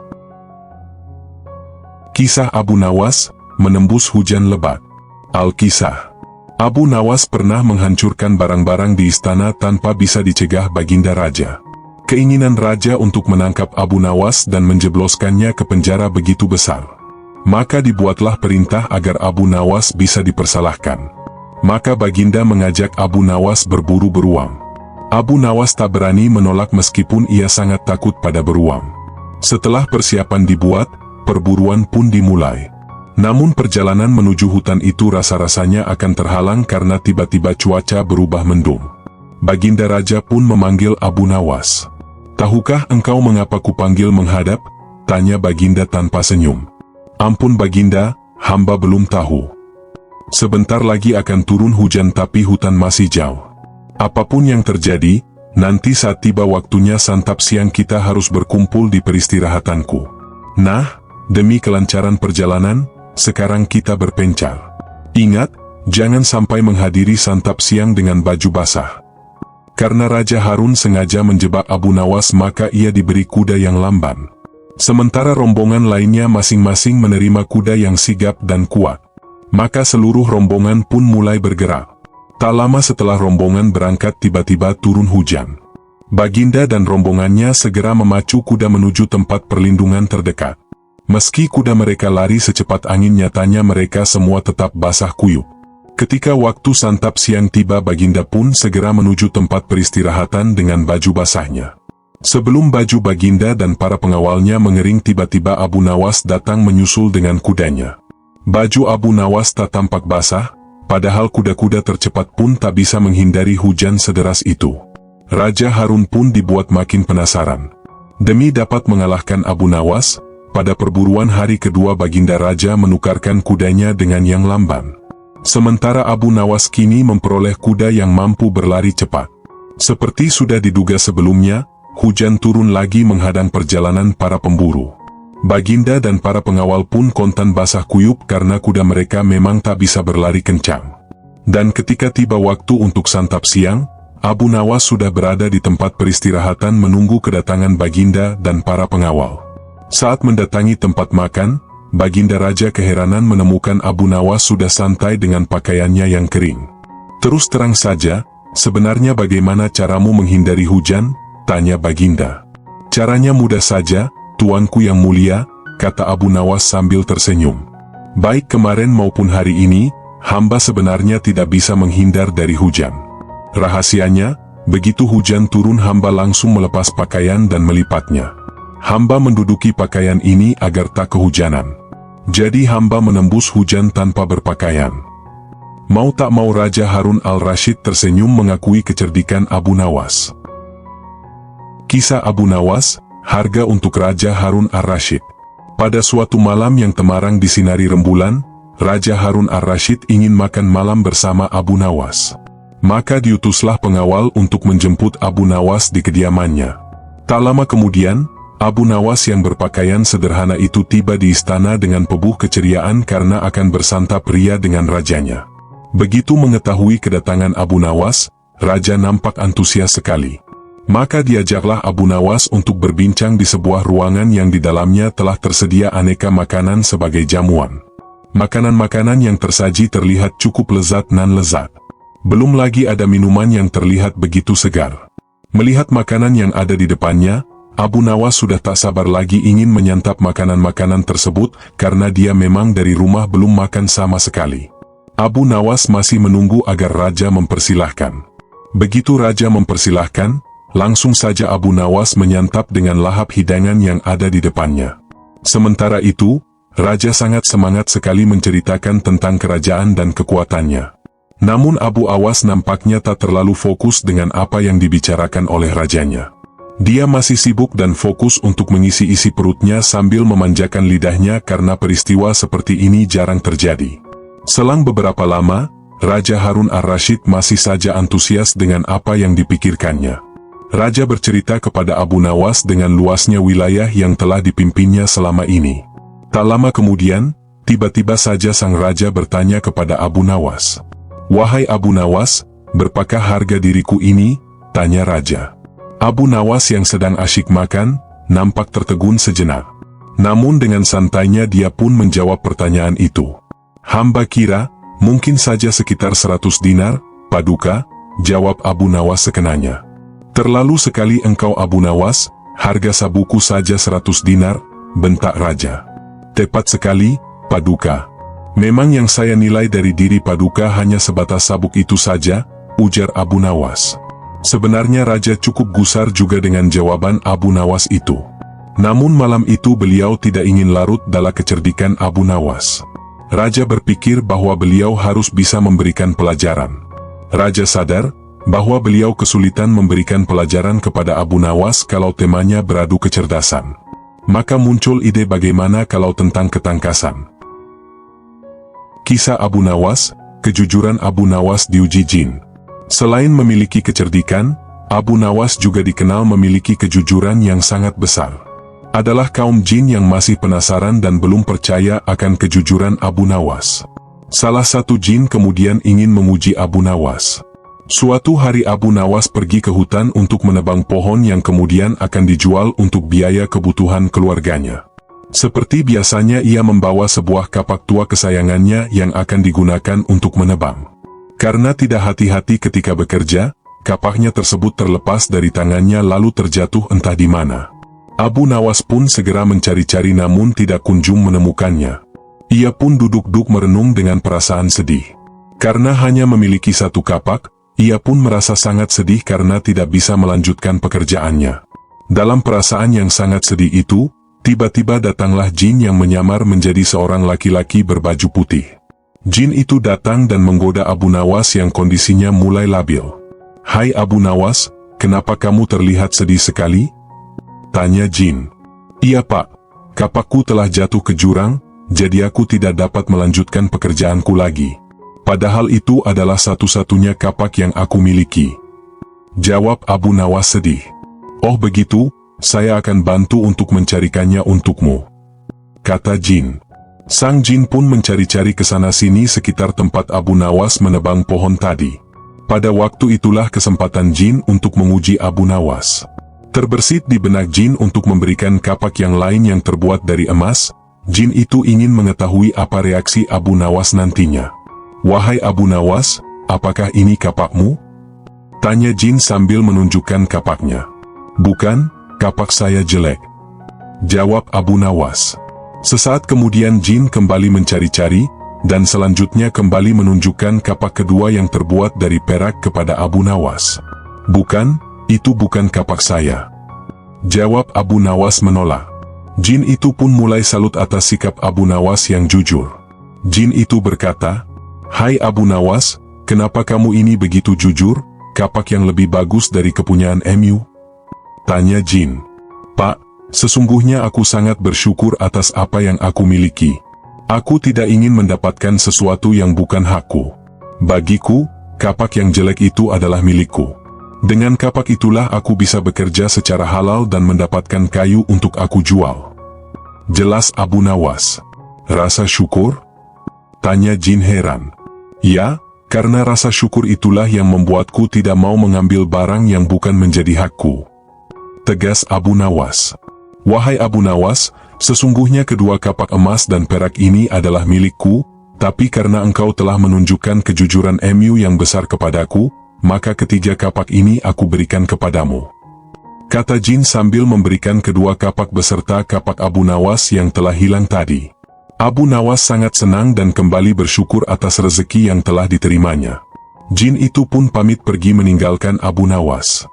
Kisah Abu Nawas, menembus hujan lebat. Al-Kisah. Abu Nawas pernah menghancurkan barang-barang di istana tanpa bisa dicegah baginda raja. Keinginan raja untuk menangkap Abu Nawas dan menjebloskannya ke penjara begitu besar. Maka dibuatlah perintah agar Abu Nawas bisa dipersalahkan. Maka baginda mengajak Abu Nawas berburu beruang. Abu Nawas tak berani menolak meskipun ia sangat takut pada beruang. Setelah persiapan dibuat, perburuan pun dimulai. Namun perjalanan menuju hutan itu rasa-rasanya akan terhalang karena tiba-tiba cuaca berubah mendung. Baginda raja pun memanggil Abu Nawas. Tahukah engkau mengapa kupanggil menghadap? Tanya baginda tanpa senyum. Ampun baginda, hamba belum tahu. Sebentar lagi akan turun hujan tapi hutan masih jauh. Apapun yang terjadi, nanti saat tiba waktunya santap siang kita harus berkumpul di peristirahatanku. Nah, demi kelancaran perjalanan, sekarang kita berpencar. Ingat, jangan sampai menghadiri santap siang dengan baju basah. Karena Raja Harun sengaja menjebak Abu Nawas maka ia diberi kuda yang lamban. Sementara rombongan lainnya masing-masing menerima kuda yang sigap dan kuat. Maka seluruh rombongan pun mulai bergerak. Tak lama setelah rombongan berangkat tiba-tiba turun hujan. Baginda dan rombongannya segera memacu kuda menuju tempat perlindungan terdekat. Meski kuda mereka lari secepat angin nyatanya mereka semua tetap basah kuyup. Ketika waktu santap siang tiba baginda pun segera menuju tempat peristirahatan dengan baju basahnya. Sebelum baju baginda dan para pengawalnya mengering tiba-tiba Abu Nawas datang menyusul dengan kudanya. Baju Abu Nawas tak tampak basah, padahal kuda-kuda tercepat pun tak bisa menghindari hujan sederas itu. Raja Harun pun dibuat makin penasaran. Demi dapat mengalahkan Abu Nawas, pada perburuan hari kedua baginda raja menukarkan kudanya dengan yang lamban. Sementara Abu Nawas kini memperoleh kuda yang mampu berlari cepat. Seperti sudah diduga sebelumnya, hujan turun lagi menghadang perjalanan para pemburu. Baginda dan para pengawal pun kontan basah kuyup karena kuda mereka memang tak bisa berlari kencang. Dan ketika tiba waktu untuk santap siang, Abu Nawas sudah berada di tempat peristirahatan menunggu kedatangan baginda dan para pengawal. Saat mendatangi tempat makan, baginda raja keheranan menemukan Abu Nawas sudah santai dengan pakaiannya yang kering. Terus terang saja, sebenarnya bagaimana caramu menghindari hujan? Tanya baginda. Caranya mudah saja, tuanku yang mulia, kata Abu Nawas sambil tersenyum. Baik kemarin maupun hari ini, hamba sebenarnya tidak bisa menghindar dari hujan. Rahasianya, begitu hujan turun hamba langsung melepas pakaian dan melipatnya. Hamba menduduki pakaian ini agar tak kehujanan. Jadi hamba menembus hujan tanpa berpakaian. Mau tak mau Raja Harun al-Rasyid tersenyum mengakui kecerdikan Abu Nawas. Kisah Abu Nawas, harga untuk Raja Harun al-Rasyid. Pada suatu malam yang temarang disinari rembulan, Raja Harun al-Rasyid ingin makan malam bersama Abu Nawas. Maka diutuslah pengawal untuk menjemput Abu Nawas di kediamannya. Tak lama kemudian, Abu Nawas yang berpakaian sederhana itu tiba di istana dengan pebuh keceriaan karena akan bersantap ria dengan rajanya. Begitu mengetahui kedatangan Abu Nawas, Raja nampak antusias sekali. Maka diajaklah Abu Nawas untuk berbincang di sebuah ruangan yang di dalamnya telah tersedia aneka makanan sebagai jamuan. Makanan-makanan yang tersaji terlihat cukup lezat nan lezat. Belum lagi ada minuman yang terlihat begitu segar. Melihat makanan yang ada di depannya, Abu Nawas sudah tak sabar lagi ingin menyantap makanan-makanan tersebut karena dia memang dari rumah belum makan sama sekali. Abu Nawas masih menunggu agar Raja mempersilahkan. Begitu Raja mempersilahkan, langsung saja Abu Nawas menyantap dengan lahap hidangan yang ada di depannya. Sementara itu, Raja sangat semangat sekali menceritakan tentang kerajaan dan kekuatannya. Namun Abu Awas nampaknya tak terlalu fokus dengan apa yang dibicarakan oleh rajanya. Dia masih sibuk dan fokus untuk mengisi isi perutnya sambil memanjakan lidahnya karena peristiwa seperti ini jarang terjadi. Selang beberapa lama, Raja Harun al-Rasyid masih saja antusias dengan apa yang dipikirkannya. Raja bercerita kepada Abu Nawas dengan luasnya wilayah yang telah dipimpinnya selama ini. Tak lama kemudian, tiba-tiba saja sang Raja bertanya kepada Abu Nawas. "Wahai Abu Nawas, berapakah harga diriku ini?" tanya Raja. Abu Nawas yang sedang asyik makan, nampak tertegun sejenak. Namun dengan santainya dia pun menjawab pertanyaan itu. "Hamba kira, mungkin saja sekitar 100 dinar, Paduka," jawab Abu Nawas sekenanya. "Terlalu sekali engkau Abu Nawas, harga sabuku saja 100 dinar, bentak Raja. "Tepat sekali, Paduka. Memang yang saya nilai dari diri Paduka hanya sebatas sabuk itu saja," ujar Abu Nawas. Sebenarnya Raja cukup gusar juga dengan jawaban Abu Nawas itu. Namun malam itu beliau tidak ingin larut dalam kecerdikan Abu Nawas. Raja berpikir bahwa beliau harus bisa memberikan pelajaran. Raja sadar bahwa beliau kesulitan memberikan pelajaran kepada Abu Nawas kalau temanya beradu kecerdasan. Maka muncul ide bagaimana kalau tentang ketangkasan. Kisah Abu Nawas, kejujuran Abu Nawas diuji jin. Selain memiliki kecerdikan, Abu Nawas juga dikenal memiliki kejujuran yang sangat besar. Adalah kaum jin yang masih penasaran dan belum percaya akan kejujuran Abu Nawas. Salah satu jin kemudian ingin memuji Abu Nawas. Suatu hari Abu Nawas pergi ke hutan untuk menebang pohon yang kemudian akan dijual untuk biaya kebutuhan keluarganya. Seperti biasanya ia membawa sebuah kapak tua kesayangannya yang akan digunakan untuk menebang. Karena tidak hati-hati ketika bekerja, kapaknya tersebut terlepas dari tangannya lalu terjatuh entah di mana. Abu Nawas pun segera mencari-cari namun tidak kunjung menemukannya. Ia pun duduk-duduk merenung dengan perasaan sedih. Karena hanya memiliki satu kapak, ia pun merasa sangat sedih karena tidak bisa melanjutkan pekerjaannya. Dalam perasaan yang sangat sedih itu, tiba-tiba datanglah jin yang menyamar menjadi seorang laki-laki berbaju putih. Jin itu datang dan menggoda Abu Nawas yang kondisinya mulai labil. "Hai Abu Nawas, kenapa kamu terlihat sedih sekali?" tanya jin. "Iya Pak, kapakku telah jatuh ke jurang, jadi aku tidak dapat melanjutkan pekerjaanku lagi. Padahal itu adalah satu-satunya kapak yang aku miliki," jawab Abu Nawas sedih. "Oh begitu, saya akan bantu untuk mencarikannya untukmu," kata jin. Sang jin pun mencari-cari ke sana-sini sekitar tempat Abu Nawas menebang pohon tadi. Pada waktu itulah kesempatan jin untuk menguji Abu Nawas. Terbersit di benak jin untuk memberikan kapak yang lain yang terbuat dari emas. Jin itu ingin mengetahui apa reaksi Abu Nawas nantinya. "Wahai Abu Nawas, apakah ini kapakmu?" tanya jin sambil menunjukkan kapaknya. "Bukan, kapak saya jelek," jawab Abu Nawas. Sesaat kemudian jin kembali mencari-cari, dan selanjutnya kembali menunjukkan kapak kedua yang terbuat dari perak kepada Abu Nawas. "Bukan, itu bukan kapak saya," jawab Abu Nawas menolak. Jin itu pun mulai salut atas sikap Abu Nawas yang jujur. Jin itu berkata, "Hai Abu Nawas, kenapa kamu ini begitu jujur? Kapak yang lebih bagus dari kepunyaan MU?" Tanya jin. "Pak, sesungguhnya aku sangat bersyukur atas apa yang aku miliki. Aku tidak ingin mendapatkan sesuatu yang bukan hakku. Bagiku, kapak yang jelek itu adalah milikku. Dengan kapak itulah aku bisa bekerja secara halal dan mendapatkan kayu untuk aku jual." Jelas Abu Nawas. "Rasa syukur?" tanya jin heran. "Ya, karena rasa syukur itulah yang membuatku tidak mau mengambil barang yang bukan menjadi hakku," tegas Abu Nawas. "Wahai Abu Nawas, sesungguhnya kedua kapak emas dan perak ini adalah milikku, tapi karena engkau telah menunjukkan kejujuran MU yang besar kepadaku, maka ketiga kapak ini aku berikan kepadamu," kata jin sambil memberikan kedua kapak beserta kapak Abu Nawas yang telah hilang tadi. Abu Nawas sangat senang dan kembali bersyukur atas rezeki yang telah diterimanya. Jin itu pun pamit pergi meninggalkan Abu Nawas.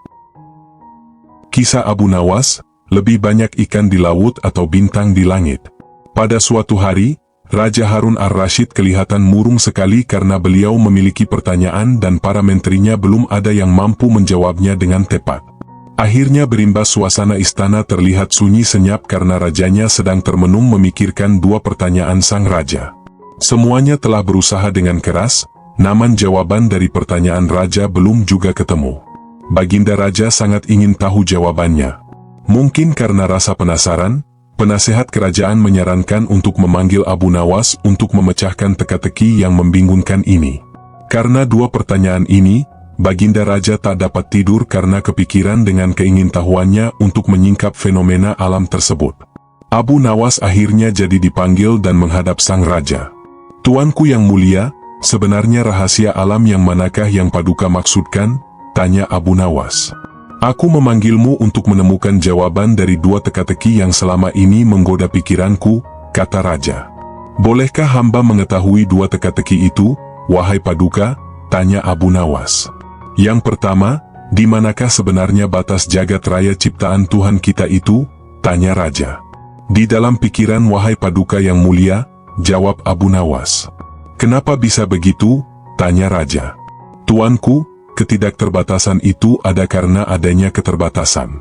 Kisah Abu Nawas, lebih banyak ikan di laut atau bintang di langit. Pada suatu hari, Raja Harun ar-Rasyid kelihatan murung sekali karena beliau memiliki pertanyaan dan para menterinya belum ada yang mampu menjawabnya dengan tepat. Akhirnya berimbas suasana istana terlihat sunyi senyap karena rajanya sedang termenung memikirkan dua pertanyaan sang raja. Semuanya telah berusaha dengan keras, namun jawaban dari pertanyaan raja belum juga ketemu. Baginda raja sangat ingin tahu jawabannya. Mungkin karena rasa penasaran, penasehat kerajaan menyarankan untuk memanggil Abu Nawas untuk memecahkan teka-teki yang membingungkan ini. Karena dua pertanyaan ini, Baginda raja tak dapat tidur karena kepikiran dengan keingintahuannya untuk menyingkap fenomena alam tersebut. Abu Nawas akhirnya jadi dipanggil dan menghadap sang raja. "Tuanku yang mulia, sebenarnya rahasia alam yang manakah yang Paduka maksudkan?" tanya Abu Nawas. "Aku memanggilmu untuk menemukan jawaban dari dua teka-teki yang selama ini menggoda pikiranku," kata raja. "Bolehkah hamba mengetahui dua teka-teki itu, wahai Paduka?" tanya Abu Nawas. "Yang pertama, di manakah sebenarnya batas jagat raya ciptaan Tuhan kita itu?" tanya raja. "Di dalam pikiran wahai Paduka yang mulia," jawab Abu Nawas. "Kenapa bisa begitu?" tanya raja. "Tuanku, ketidakterbatasan itu ada karena adanya keterbatasan.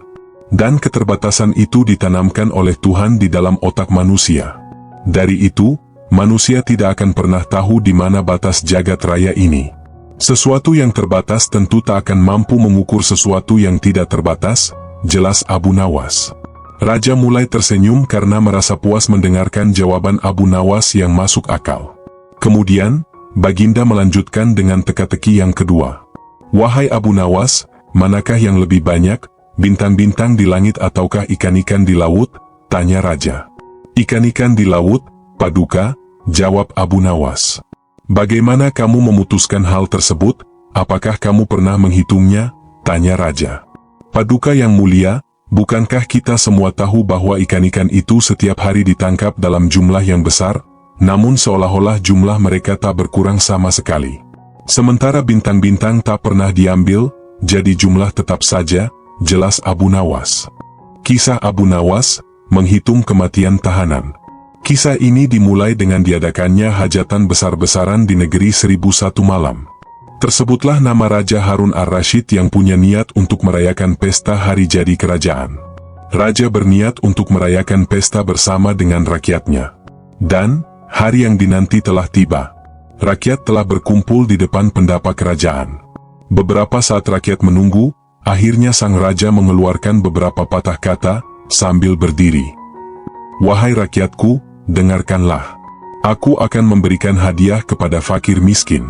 Dan keterbatasan itu ditanamkan oleh Tuhan di dalam otak manusia. Dari itu, manusia tidak akan pernah tahu di mana batas jagat raya ini. Sesuatu yang terbatas tentu tak akan mampu mengukur sesuatu yang tidak terbatas," jelas Abu Nawas. Raja mulai tersenyum karena merasa puas mendengarkan jawaban Abu Nawas yang masuk akal. Kemudian, Baginda melanjutkan dengan teka-teki yang kedua. "Wahai Abu Nawas, manakah yang lebih banyak, bintang-bintang di langit ataukah ikan-ikan di laut?" tanya raja. "Ikan-ikan di laut, Paduka," jawab Abu Nawas. "Bagaimana kamu memutuskan hal tersebut? Apakah kamu pernah menghitungnya?" tanya raja. "Paduka yang mulia, bukankah kita semua tahu bahwa ikan-ikan itu setiap hari ditangkap dalam jumlah yang besar, namun seolah-olah jumlah mereka tak berkurang sama sekali. Sementara bintang-bintang tak pernah diambil, jadi jumlah tetap saja," jelas Abu Nawas. Kisah Abu Nawas, menghitung kematian tahanan. Kisah ini dimulai dengan diadakannya hajatan besar-besaran di negeri 1001 malam. Tersebutlah nama Raja Harun ar-Rasyid yang punya niat untuk merayakan pesta hari jadi kerajaan. Raja berniat untuk merayakan pesta bersama dengan rakyatnya. Dan, hari yang dinanti telah tiba. Rakyat telah berkumpul di depan pendapa kerajaan. Beberapa saat rakyat menunggu, akhirnya sang raja mengeluarkan beberapa patah kata, sambil berdiri. "Wahai rakyatku, dengarkanlah. Aku akan memberikan hadiah kepada fakir miskin.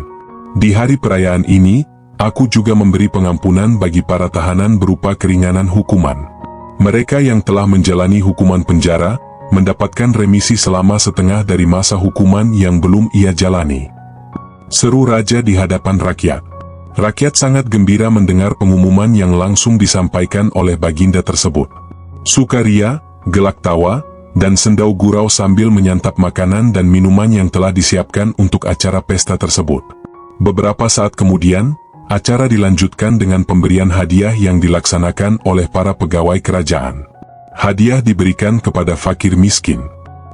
Di hari perayaan ini, aku juga memberi pengampunan bagi para tahanan berupa keringanan hukuman. Mereka yang telah menjalani hukuman penjara, mendapatkan remisi selama setengah dari masa hukuman yang belum ia jalani," seru raja di hadapan rakyat. Rakyat sangat gembira mendengar pengumuman yang langsung disampaikan oleh Baginda tersebut. Sukaria, gelak tawa, dan sendau gurau sambil menyantap makanan dan minuman yang telah disiapkan untuk acara pesta tersebut. Beberapa saat kemudian, acara dilanjutkan dengan pemberian hadiah yang dilaksanakan oleh para pegawai kerajaan. Hadiah diberikan kepada fakir miskin.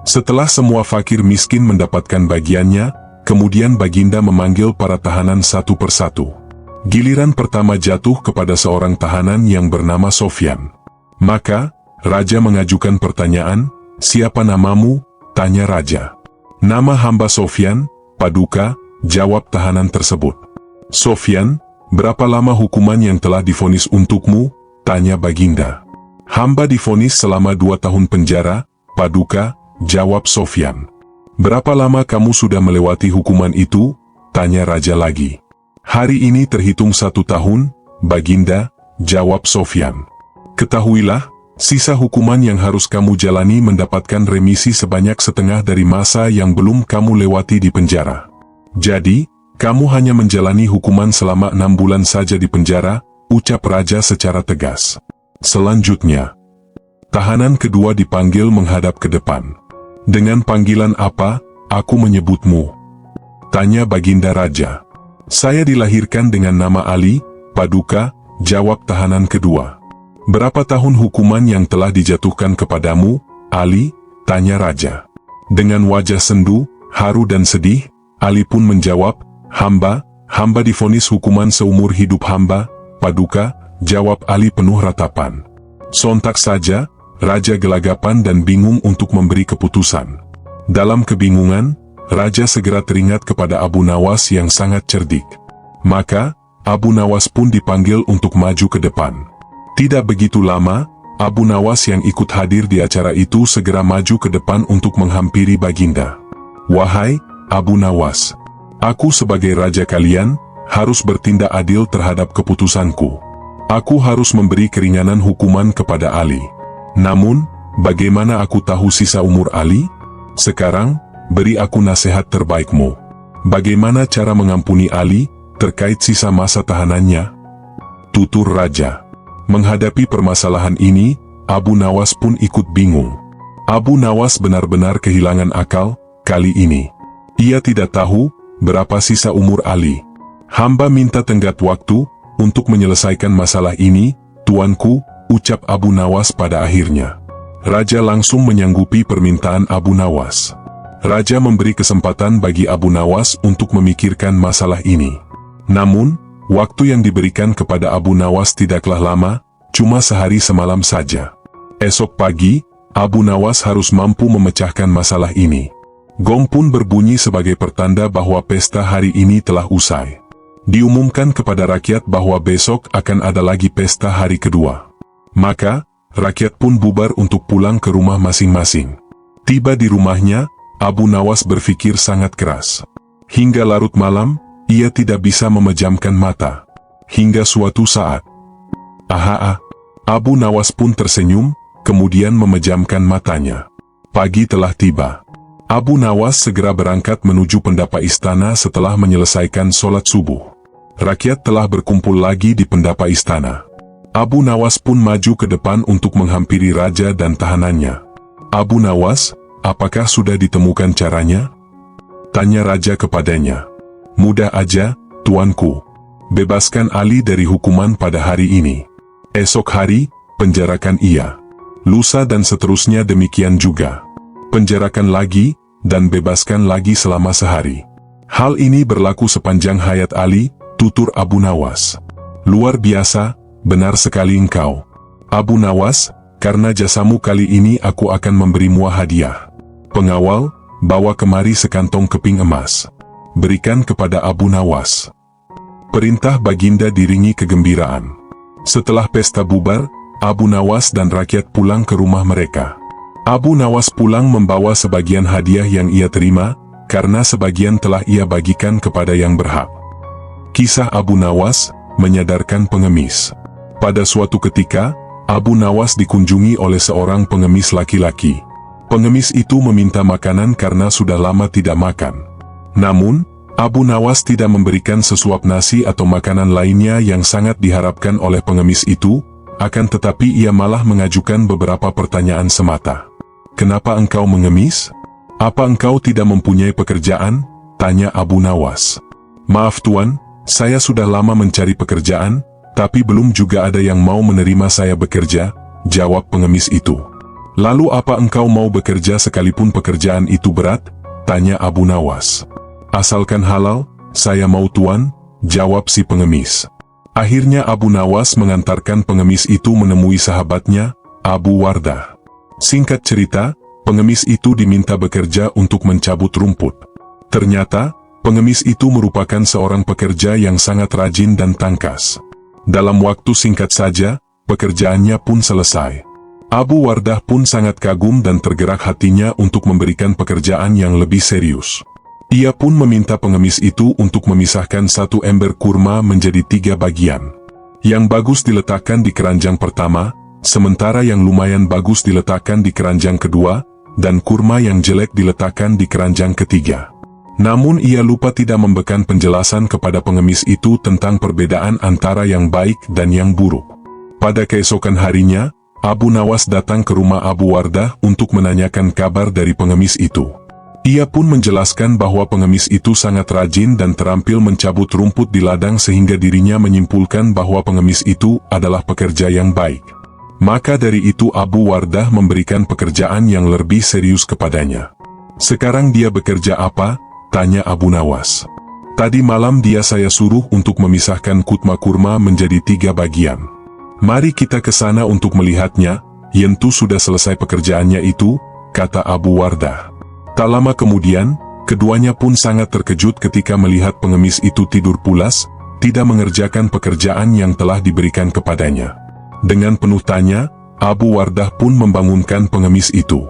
Setelah semua fakir miskin mendapatkan bagiannya, kemudian Baginda memanggil para tahanan satu persatu. Giliran pertama jatuh kepada seorang tahanan yang bernama Sofyan. Maka, Raja mengajukan pertanyaan, "Siapa namamu?" tanya Raja. "Nama hamba Sofyan, Paduka," jawab tahanan tersebut. "Sofyan, berapa lama hukuman yang telah divonis untukmu?" tanya Baginda. "Hamba divonis selama 2 tahun penjara, Paduka," jawab Sofyan. "Berapa lama kamu sudah melewati hukuman itu?" tanya Raja lagi. "Hari ini terhitung 1 tahun, Baginda," jawab Sofyan. "Ketahuilah, sisa hukuman yang harus kamu jalani mendapatkan remisi sebanyak setengah dari masa yang belum kamu lewati di penjara. Jadi, kamu hanya menjalani hukuman selama 6 bulan saja di penjara," ucap Raja secara tegas. Selanjutnya, tahanan kedua dipanggil menghadap ke depan. "Dengan panggilan apa aku menyebutmu?" tanya Baginda Raja. "Saya dilahirkan dengan nama Ali, Paduka," jawab tahanan kedua. "Berapa tahun hukuman yang telah dijatuhkan kepadamu, Ali?" tanya Raja. Dengan wajah sendu, haru dan sedih, Ali pun menjawab, Hamba divonis hukuman seumur hidup hamba, Paduka," jawab Ali penuh ratapan. Sontak saja, Raja gelagapan dan bingung untuk memberi keputusan. Dalam kebingungan, Raja segera teringat kepada Abu Nawas yang sangat cerdik. Maka, Abu Nawas pun dipanggil untuk maju ke depan. Tidak begitu lama, Abu Nawas yang ikut hadir di acara itu segera maju ke depan untuk menghampiri Baginda. "Wahai Abu Nawas, aku sebagai raja kalian, harus bertindak adil terhadap keputusanku. Aku harus memberi keringanan hukuman kepada Ali. Namun, bagaimana aku tahu sisa umur Ali? Sekarang, beri aku nasihat terbaikmu. Bagaimana cara mengampuni Ali, terkait sisa masa tahanannya?" tutur Raja. Menghadapi permasalahan ini, Abu Nawas pun ikut bingung. Abu Nawas benar-benar kehilangan akal, kali ini. Ia tidak tahu berapa sisa umur Ali. "Hamba minta tenggat waktu untuk menyelesaikan masalah ini, Tuanku," ucap Abu Nawas pada akhirnya. Raja langsung menyanggupi permintaan Abu Nawas. Raja memberi kesempatan bagi Abu Nawas untuk memikirkan masalah ini. Namun, waktu yang diberikan kepada Abu Nawas tidaklah lama, cuma sehari semalam saja. Esok pagi, Abu Nawas harus mampu memecahkan masalah ini. Gong pun berbunyi sebagai pertanda bahwa pesta hari ini telah usai. Diumumkan kepada rakyat bahwa besok akan ada lagi pesta hari kedua. Maka, rakyat pun bubar untuk pulang ke rumah masing-masing. Tiba di rumahnya, Abu Nawas berpikir sangat keras. Hingga larut malam, ia tidak bisa memejamkan mata. Hingga suatu saat, Abu Nawas pun tersenyum, kemudian memejamkan matanya. Pagi telah tiba. Abu Nawas segera berangkat menuju pendapa istana setelah menyelesaikan sholat subuh. Rakyat telah berkumpul lagi di pendapa istana. Abu Nawas pun maju ke depan untuk menghampiri raja dan tahanannya. "Abu Nawas, apakah sudah ditemukan caranya?" tanya raja kepadanya. "Mudah aja, Tuanku. Bebaskan Ali dari hukuman pada hari ini. Esok hari, penjarakan ia. Lusa dan seterusnya demikian juga. Penjarakan lagi, dan bebaskan lagi selama sehari. Hal ini berlaku sepanjang hayat Ali," tutur Abu Nawas. "Luar biasa, benar sekali engkau. Abu Nawas, karena jasamu kali ini aku akan memberimu hadiah. Pengawal, bawa kemari sekantong keping emas. Berikan kepada Abu Nawas." Perintah Baginda diringi kegembiraan. Setelah pesta bubar, Abu Nawas dan rakyat pulang ke rumah mereka. Abu Nawas pulang membawa sebagian hadiah yang ia terima, karena sebagian telah ia bagikan kepada yang berhak. Kisah Abu Nawas menyadarkan pengemis. Pada suatu ketika, Abu Nawas dikunjungi oleh seorang pengemis laki-laki. Pengemis itu meminta makanan karena sudah lama tidak makan. Namun, Abu Nawas tidak memberikan sesuap nasi atau makanan lainnya yang sangat diharapkan oleh pengemis itu, akan tetapi ia malah mengajukan beberapa pertanyaan semata. kenapa engkau mengemis? Apa engkau tidak mempunyai pekerjaan? Tanya Abu Nawas. Maaf Tuan, saya sudah lama mencari pekerjaan, tapi belum juga ada yang mau menerima saya bekerja, jawab pengemis itu. Lalu apa engkau mau bekerja sekalipun pekerjaan itu berat? Tanya Abu Nawas. Asalkan halal, saya mau Tuan, jawab si pengemis. Akhirnya Abu Nawas mengantarkan pengemis itu menemui sahabatnya, Abu Wardah. Singkat cerita, pengemis itu diminta bekerja untuk mencabut rumput. Ternyata, pengemis itu merupakan seorang pekerja yang sangat rajin dan tangkas. Dalam waktu singkat saja, pekerjaannya pun selesai. Abu Wardah pun sangat kagum dan tergerak hatinya untuk memberikan pekerjaan yang lebih serius. Ia pun meminta pengemis itu untuk memisahkan satu ember kurma menjadi 3 bagian. Yang bagus diletakkan di keranjang pertama, sementara yang lumayan bagus diletakkan di keranjang kedua, dan kurma yang jelek diletakkan di keranjang ketiga. Namun ia lupa tidak memberikan penjelasan kepada pengemis itu tentang perbedaan antara yang baik dan yang buruk. Pada keesokan harinya, Abu Nawas datang ke rumah Abu Wardah untuk menanyakan kabar dari pengemis itu. Ia pun menjelaskan bahwa pengemis itu sangat rajin dan terampil mencabut rumput di ladang sehingga dirinya menyimpulkan bahwa pengemis itu adalah pekerja yang baik. Maka dari itu Abu Wardah memberikan pekerjaan yang lebih serius kepadanya. Sekarang dia bekerja apa? Tanya Abu Nawas. Tadi malam dia saya suruh untuk memisahkan kutma kurma menjadi 3 bagian. Mari kita ke sana untuk melihatnya, yentu sudah selesai pekerjaannya itu, kata Abu Wardah. Tak lama kemudian, keduanya pun sangat terkejut ketika melihat pengemis itu tidur pulas, tidak mengerjakan pekerjaan yang telah diberikan kepadanya. Dengan penuh tanya, Abu Wardah pun membangunkan pengemis itu.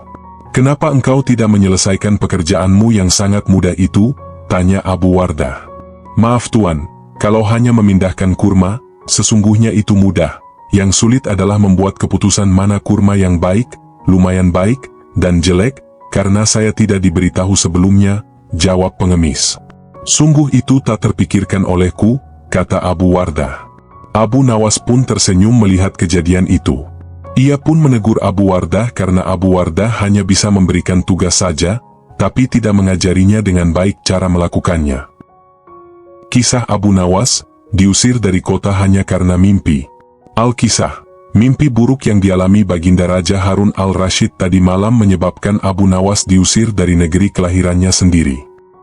Kenapa engkau tidak menyelesaikan pekerjaanmu yang sangat mudah itu? Tanya Abu Wardah. Maaf Tuan, kalau hanya memindahkan kurma, sesungguhnya itu mudah. Yang sulit adalah membuat keputusan mana kurma yang baik, lumayan baik, dan jelek, karena saya tidak diberitahu sebelumnya, jawab pengemis. Sungguh itu tak terpikirkan olehku, kata Abu Wardah. Abu Nawas pun tersenyum melihat kejadian itu. Ia pun menegur Abu Wardah karena Abu Wardah hanya bisa memberikan tugas saja, tapi tidak mengajarinya dengan baik cara melakukannya. Kisah Abu Nawas, diusir dari kota hanya karena mimpi. Al-Kisah. Mimpi buruk yang dialami Baginda Raja Harun al-Rashid tadi malam menyebabkan Abu Nawas diusir dari negeri kelahirannya sendiri.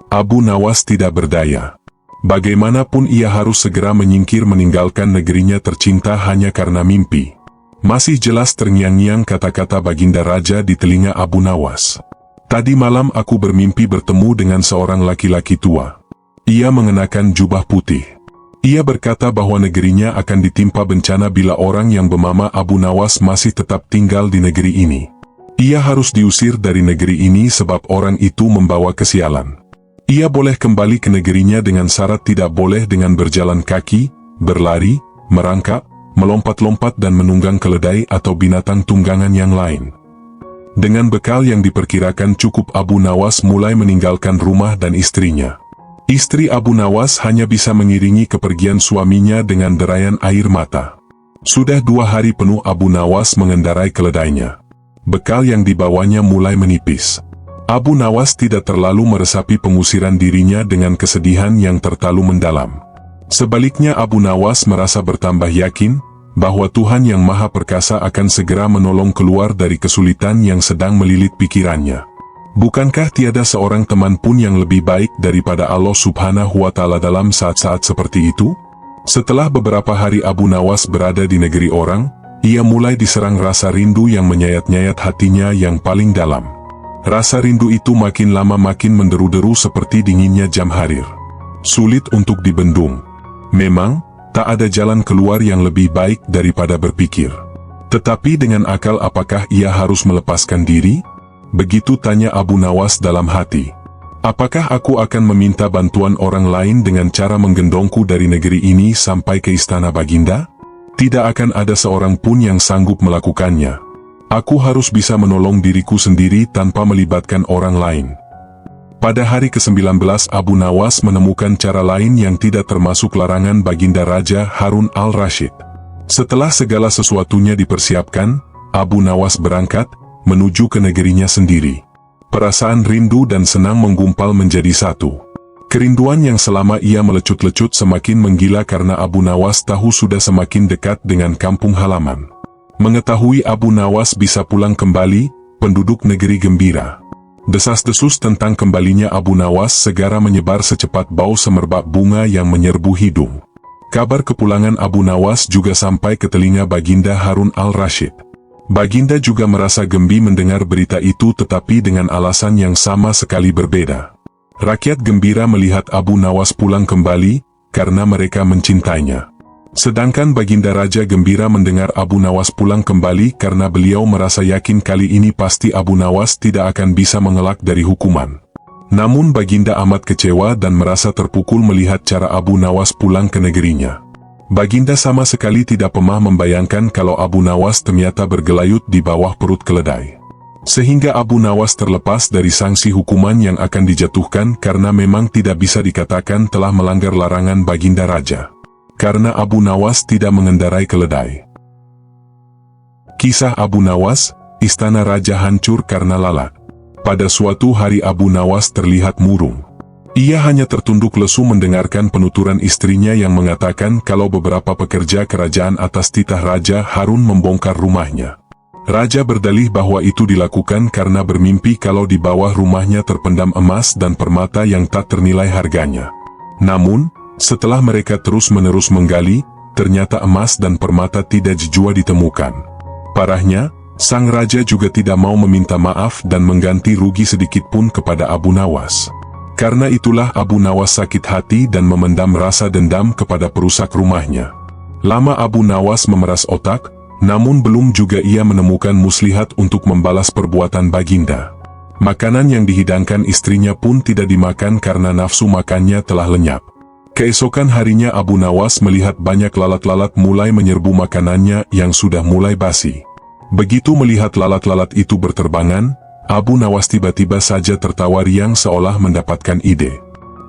Abu Nawas tidak berdaya. Bagaimanapun ia harus segera menyingkir meninggalkan negerinya tercinta hanya karena mimpi. Masih jelas terngiang-ngiang kata-kata Baginda Raja di telinga Abu Nawas. Tadi malam aku bermimpi bertemu dengan seorang laki-laki tua. Ia mengenakan jubah putih. Ia berkata bahwa negerinya akan ditimpa bencana bila orang yang bernama Abu Nawas masih tetap tinggal di negeri ini. Ia harus diusir dari negeri ini sebab orang itu membawa kesialan. Ia boleh kembali ke negerinya dengan syarat tidak boleh dengan berjalan kaki, berlari, merangkak, melompat-lompat dan menunggang keledai atau binatang tunggangan yang lain. Dengan bekal yang diperkirakan cukup, Abu Nawas mulai meninggalkan rumah dan istrinya. Istri Abu Nawas hanya bisa mengiringi kepergian suaminya dengan derayan air mata. Sudah 2 hari penuh Abu Nawas mengendarai keledainya. Bekal yang dibawanya mulai menipis. Abu Nawas tidak terlalu meresapi pengusiran dirinya dengan kesedihan yang terlalu mendalam. Sebaliknya Abu Nawas merasa bertambah yakin bahwa Tuhan Yang Maha Perkasa akan segera menolong keluar dari kesulitan yang sedang melilit pikirannya. Bukankah tiada seorang teman pun yang lebih baik daripada Allah Subhanahu wa Ta'ala dalam saat-saat seperti itu? Setelah beberapa hari Abu Nawas berada di negeri orang, ia mulai diserang rasa rindu yang menyayat-nyayat hatinya yang paling dalam. Rasa rindu itu makin lama makin menderu-deru seperti dinginnya jam harir. Sulit untuk dibendung. Memang, tak ada jalan keluar yang lebih baik daripada berpikir. Tetapi dengan akal apakah ia harus melepaskan diri? Begitu tanya Abu Nawas dalam hati. Apakah aku akan meminta bantuan orang lain dengan cara menggendongku dari negeri ini sampai ke istana Baginda? Tidak akan ada seorang pun yang sanggup melakukannya. Aku harus bisa menolong diriku sendiri tanpa melibatkan orang lain. Pada hari ke-19 Abu Nawas menemukan cara lain yang tidak termasuk larangan Baginda Raja Harun al-Rashid. Setelah segala sesuatunya dipersiapkan, Abu Nawas berangkat, menuju ke negerinya sendiri. Perasaan rindu dan senang menggumpal menjadi satu. Kerinduan yang selama ia melecut-lecut semakin menggila karena Abu Nawas tahu sudah semakin dekat dengan kampung halaman. Mengetahui Abu Nawas bisa pulang kembali, penduduk negeri gembira. Desas-desus tentang kembalinya Abu Nawas segera menyebar secepat bau semerbak bunga yang menyerbu hidung. Kabar kepulangan Abu Nawas juga sampai ke telinga Baginda Harun al-Rashid. Baginda juga merasa gembira mendengar berita itu, tetapi dengan alasan yang sama sekali berbeda. Rakyat gembira melihat Abu Nawas pulang kembali, karena mereka mencintainya. Sedangkan Baginda Raja gembira mendengar Abu Nawas pulang kembali karena beliau merasa yakin kali ini pasti Abu Nawas tidak akan bisa mengelak dari hukuman. Namun Baginda amat kecewa dan merasa terpukul melihat cara Abu Nawas pulang ke negerinya. Baginda sama sekali tidak pernah membayangkan kalau Abu Nawas ternyata bergelayut di bawah perut keledai. Sehingga Abu Nawas terlepas dari sanksi hukuman yang akan dijatuhkan karena memang tidak bisa dikatakan telah melanggar larangan Baginda Raja. Karena Abu Nawas tidak mengendarai keledai. Kisah Abu Nawas, istana raja hancur karena lalat. Pada suatu hari Abu Nawas terlihat murung. Ia hanya tertunduk lesu mendengarkan penuturan istrinya yang mengatakan kalau beberapa pekerja kerajaan atas titah Raja Harun membongkar rumahnya. Raja berdalih bahwa itu dilakukan karena bermimpi kalau di bawah rumahnya terpendam emas dan permata yang tak ternilai harganya. Namun, setelah mereka terus-menerus menggali, ternyata emas dan permata tidak jua ditemukan. Parahnya, sang raja juga tidak mau meminta maaf dan mengganti rugi sedikit pun kepada Abu Nawas. Karena itulah Abu Nawas sakit hati dan memendam rasa dendam kepada perusak rumahnya. Lama Abu Nawas memeras otak, namun belum juga ia menemukan muslihat untuk membalas perbuatan Baginda. Makanan yang dihidangkan istrinya pun tidak dimakan karena nafsu makannya telah lenyap. Keesokan harinya Abu Nawas melihat banyak lalat-lalat mulai menyerbu makanannya yang sudah mulai basi. Begitu melihat lalat-lalat itu berterbangan, Abu Nawas tiba-tiba saja tertawa riang seolah mendapatkan ide.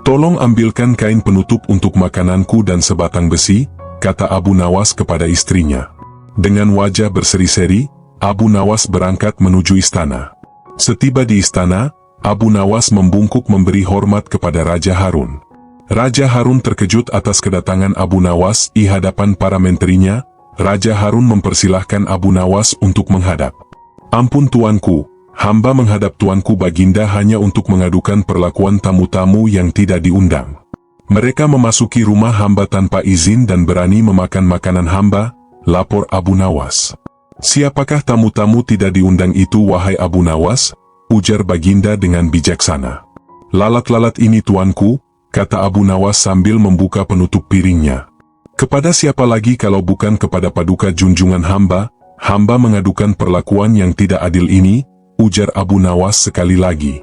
"Tolong ambilkan kain penutup untuk makananku dan sebatang besi," kata Abu Nawas kepada istrinya. Dengan wajah berseri-seri, Abu Nawas berangkat menuju istana. Setiba di istana, Abu Nawas membungkuk memberi hormat kepada Raja Harun. Raja Harun terkejut atas kedatangan Abu Nawas di hadapan para menterinya. Raja Harun mempersilahkan Abu Nawas untuk menghadap. "Ampun tuanku, hamba menghadap tuanku Baginda hanya untuk mengadukan perlakuan tamu-tamu yang tidak diundang. Mereka memasuki rumah hamba tanpa izin dan berani memakan makanan hamba," lapor Abu Nawas. "Siapakah tamu-tamu tidak diundang itu wahai Abu Nawas?" ujar Baginda dengan bijaksana. "Lalat-lalat ini tuanku," kata Abu Nawas sambil membuka penutup piringnya. "Kepada siapa lagi kalau bukan kepada paduka junjungan hamba mengadukan perlakuan yang tidak adil ini," ujar Abu Nawas sekali lagi.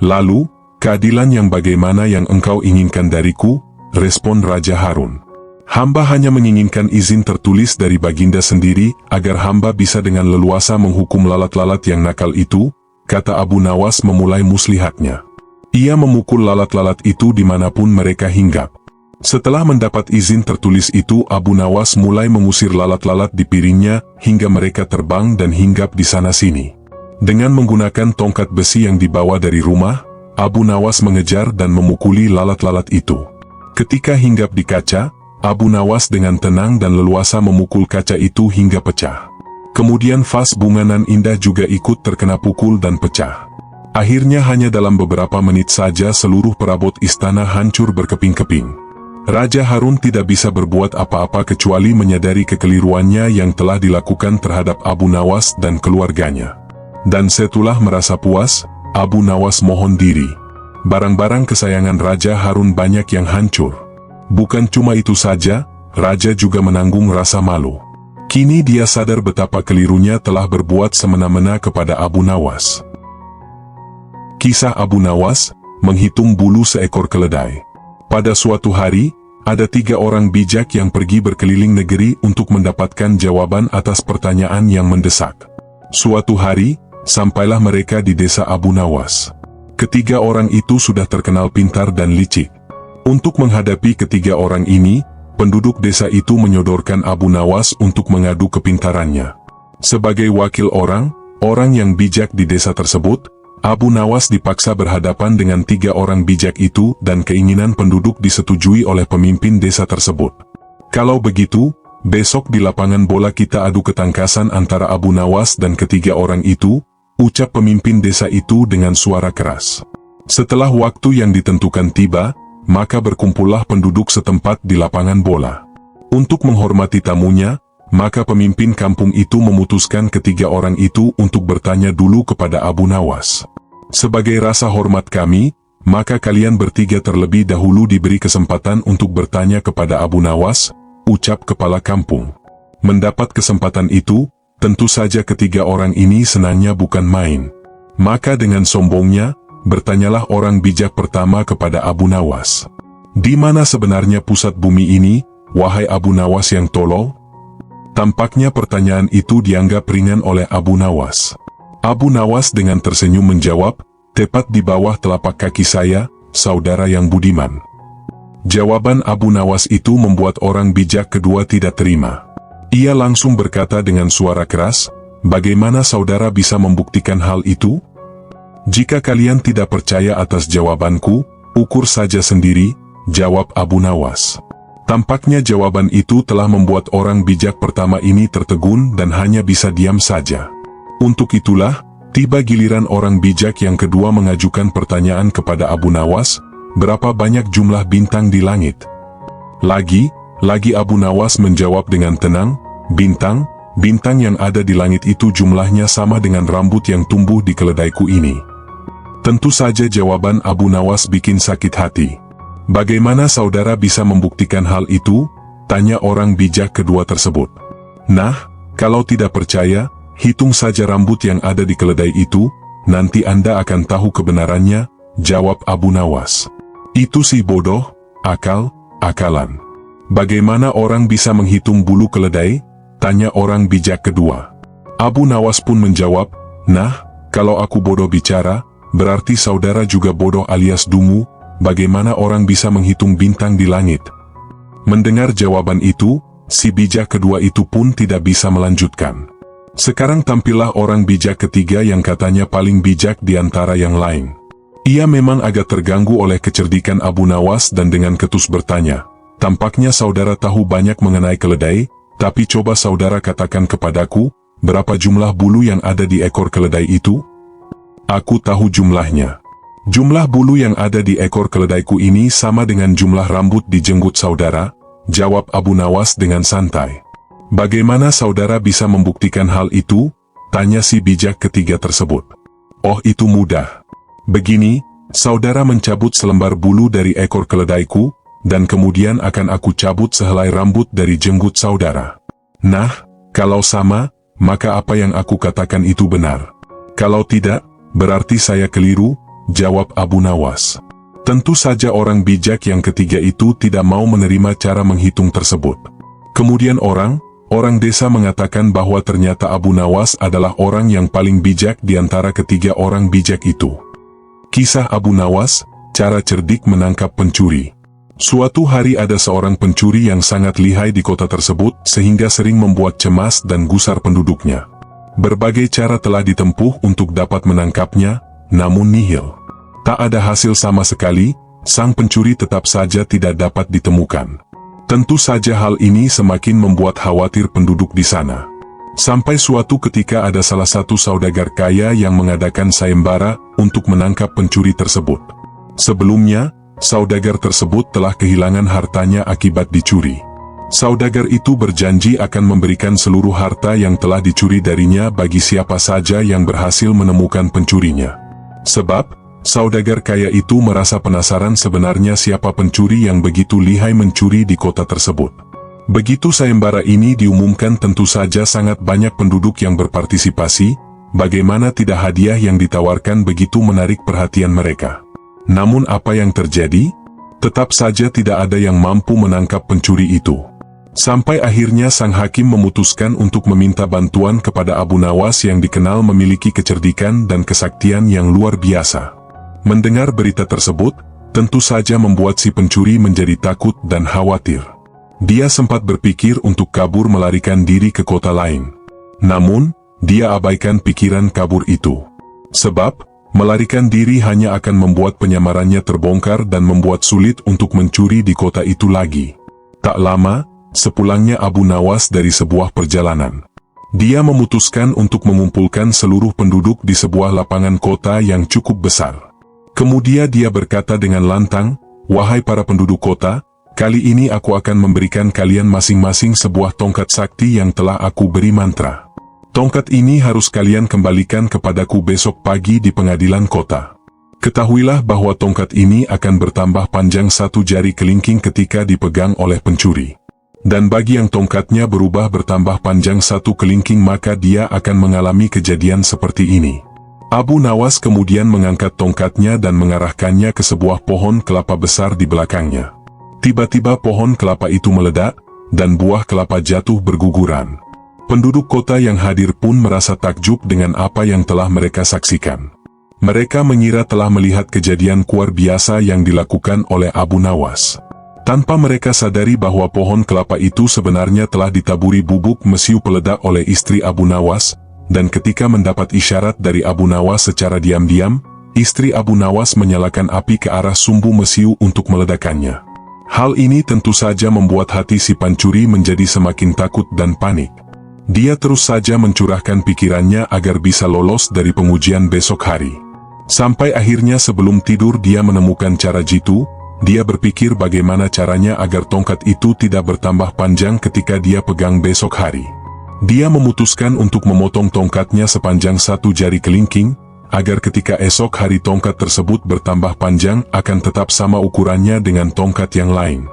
"Lalu, keadilan yang bagaimana yang engkau inginkan dariku?" respon Raja Harun. "Hamba hanya menginginkan izin tertulis dari Baginda sendiri, agar hamba bisa dengan leluasa menghukum lalat-lalat yang nakal itu," kata Abu Nawas memulai muslihatnya. Ia memukul lalat-lalat itu dimanapun mereka hinggap. Setelah mendapat izin tertulis itu, Abu Nawas mulai mengusir lalat-lalat di piringnya, hingga mereka terbang dan hinggap di sana-sini. Dengan menggunakan tongkat besi yang dibawa dari rumah, Abu Nawas mengejar dan memukuli lalat-lalat itu. Ketika hinggap di kaca, Abu Nawas dengan tenang dan leluasa memukul kaca itu hingga pecah. Kemudian vas bunga nan indah juga ikut terkena pukul dan pecah. Akhirnya hanya dalam beberapa menit saja seluruh perabot istana hancur berkeping-keping. Raja Harun tidak bisa berbuat apa-apa kecuali menyadari kekeliruannya yang telah dilakukan terhadap Abu Nawas dan keluarganya. Dan setelah merasa puas, Abu Nawas mohon diri. Barang-barang kesayangan Raja Harun banyak yang hancur. Bukan cuma itu saja, Raja juga menanggung rasa malu. Kini dia sadar betapa kelirunya telah berbuat semena-mena kepada Abu Nawas. Kisah Abu Nawas, menghitung bulu seekor keledai. Pada suatu hari, ada 3 orang bijak yang pergi berkeliling negeri untuk mendapatkan jawaban atas pertanyaan yang mendesak. Suatu hari, sampailah mereka di desa Abu Nawas. Ketiga orang itu sudah terkenal pintar dan licik. Untuk menghadapi ketiga orang ini, penduduk desa itu menyodorkan Abu Nawas untuk mengadu kepintarannya. Sebagai wakil orang, orang yang bijak di desa tersebut, Abu Nawas dipaksa berhadapan dengan 3 orang bijak itu dan keinginan penduduk disetujui oleh pemimpin desa tersebut. Kalau begitu, besok di lapangan bola kita adu ketangkasan antara Abu Nawas dan ketiga orang itu, ucap pemimpin desa itu dengan suara keras. Setelah waktu yang ditentukan tiba, maka berkumpullah penduduk setempat di lapangan bola. Untuk menghormati tamunya, maka pemimpin kampung itu memutuskan ketiga orang itu untuk bertanya dulu kepada Abu Nawas. Sebagai rasa hormat kami, maka kalian bertiga terlebih dahulu diberi kesempatan untuk bertanya kepada Abu Nawas, ucap kepala kampung. Mendapat kesempatan itu, tentu saja ketiga orang ini senangnya bukan main. Maka dengan sombongnya, bertanyalah orang bijak pertama kepada Abu Nawas. Di mana sebenarnya pusat bumi ini, wahai Abu Nawas yang tolol? Tampaknya pertanyaan itu dianggap ringan oleh Abu Nawas. Abu Nawas dengan tersenyum menjawab, tepat di bawah telapak kaki saya, saudara yang budiman. Jawaban Abu Nawas itu membuat orang bijak kedua tidak terima. Ia langsung berkata dengan suara keras, bagaimana saudara bisa membuktikan hal itu? Jika kalian tidak percaya atas jawabanku, ukur saja sendiri, jawab Abu Nawas. Tampaknya jawaban itu telah membuat orang bijak pertama ini tertegun dan hanya bisa diam saja. Untuk itulah, tiba giliran orang bijak yang kedua mengajukan pertanyaan kepada Abu Nawas, berapa banyak jumlah bintang di langit? Lagi Abu Nawas menjawab dengan tenang, bintang yang ada di langit itu jumlahnya sama dengan rambut yang tumbuh di keledaiku ini. Tentu saja jawaban Abu Nawas bikin sakit hati. Bagaimana saudara bisa membuktikan hal itu? Tanya orang bijak kedua tersebut. Nah, kalau tidak percaya, hitung saja rambut yang ada di keledai itu, nanti Anda akan tahu kebenarannya, jawab Abu Nawas. Itu si bodoh, akalan. Bagaimana orang bisa menghitung bulu keledai? Tanya orang bijak kedua. Abu Nawas pun menjawab, nah, kalau aku bodoh bicara, berarti saudara juga bodoh alias dungu. Bagaimana orang bisa menghitung bintang di langit? Mendengar jawaban itu, si bijak kedua itu pun tidak bisa melanjutkan. Sekarang tampillah orang bijak ketiga yang katanya paling bijak di antara yang lain. Ia memang agak terganggu oleh kecerdikan Abu Nawas dan dengan ketus bertanya, tampaknya saudara tahu banyak mengenai keledai, tapi coba saudara katakan kepadaku, berapa jumlah bulu yang ada di ekor keledai itu? Aku tahu jumlahnya. Jumlah bulu yang ada di ekor keledaiku ini sama dengan jumlah rambut di jenggot saudara, jawab Abu Nawas dengan santai. Bagaimana saudara bisa membuktikan hal itu? Tanya si bijak ketiga tersebut. Oh, itu mudah. Begini, saudara mencabut selembar bulu dari ekor keledaiku, dan kemudian akan aku cabut sehelai rambut dari jenggot saudara. Nah, kalau sama, maka apa yang aku katakan itu benar. Kalau tidak, berarti saya keliru, jawab Abu Nawas. Tentu saja orang bijak yang ketiga itu tidak mau menerima cara menghitung tersebut. Kemudian orang desa mengatakan bahwa ternyata Abu Nawas adalah orang yang paling bijak di antara ketiga orang bijak itu. Kisah Abu Nawas, cara cerdik menangkap pencuri. Suatu hari ada seorang pencuri yang sangat lihai di kota tersebut sehingga sering membuat cemas dan gusar penduduknya. Berbagai cara telah ditempuh untuk dapat menangkapnya, namun nihil. Tak ada hasil sama sekali, sang pencuri tetap saja tidak dapat ditemukan. Tentu saja hal ini semakin membuat khawatir penduduk di sana. Sampai suatu ketika ada salah satu saudagar kaya yang mengadakan sayembara untuk menangkap pencuri tersebut. Sebelumnya, saudagar tersebut telah kehilangan hartanya akibat dicuri. Saudagar itu berjanji akan memberikan seluruh harta yang telah dicuri darinya bagi siapa saja yang berhasil menemukan pencurinya. Sebab, saudagar kaya itu merasa penasaran sebenarnya siapa pencuri yang begitu lihai mencuri di kota tersebut. Begitu sayembara ini diumumkan tentu saja sangat banyak penduduk yang berpartisipasi, bagaimana tidak hadiah yang ditawarkan begitu menarik perhatian mereka. Namun apa yang terjadi? Tetap saja tidak ada yang mampu menangkap pencuri itu. Sampai akhirnya sang hakim memutuskan untuk meminta bantuan kepada Abu Nawas yang dikenal memiliki kecerdikan dan kesaktian yang luar biasa. Mendengar berita tersebut, tentu saja membuat si pencuri menjadi takut dan khawatir. Dia sempat berpikir untuk kabur melarikan diri ke kota lain. Namun, dia abaikan pikiran kabur itu. Sebab, melarikan diri hanya akan membuat penyamarannya terbongkar dan membuat sulit untuk mencuri di kota itu lagi. Tak lama, sepulangnya Abu Nawas dari sebuah perjalanan, dia memutuskan untuk mengumpulkan seluruh penduduk di sebuah lapangan kota yang cukup besar. Kemudian dia berkata dengan lantang, "Wahai para penduduk kota, kali ini aku akan memberikan kalian masing-masing sebuah tongkat sakti yang telah aku beri mantra. Tongkat ini harus kalian kembalikan kepadaku besok pagi di pengadilan kota. Ketahuilah bahwa tongkat ini akan bertambah panjang 1 jari kelingking ketika dipegang oleh pencuri. Dan bagi yang tongkatnya berubah bertambah panjang 1 kelingking maka dia akan mengalami kejadian seperti ini." Abu Nawas kemudian mengangkat tongkatnya dan mengarahkannya ke sebuah pohon kelapa besar di belakangnya. Tiba-tiba pohon kelapa itu meledak, dan buah kelapa jatuh berguguran. Penduduk kota yang hadir pun merasa takjub dengan apa yang telah mereka saksikan. Mereka mengira telah melihat kejadian luar biasa yang dilakukan oleh Abu Nawas. Tanpa mereka sadari bahwa pohon kelapa itu sebenarnya telah ditaburi bubuk mesiu peledak oleh istri Abu Nawas, dan ketika mendapat isyarat dari Abu Nawas secara diam-diam, istri Abu Nawas menyalakan api ke arah sumbu mesiu untuk meledakannya. Hal ini tentu saja membuat hati si pencuri menjadi semakin takut dan panik. Dia terus saja mencurahkan pikirannya agar bisa lolos dari pengujian besok hari. Sampai akhirnya sebelum tidur dia menemukan cara jitu. Dia berpikir bagaimana caranya agar tongkat itu tidak bertambah panjang ketika dia pegang besok hari. Dia memutuskan untuk memotong tongkatnya sepanjang 1 jari kelingking, agar ketika esok hari tongkat tersebut bertambah panjang akan tetap sama ukurannya dengan tongkat yang lain.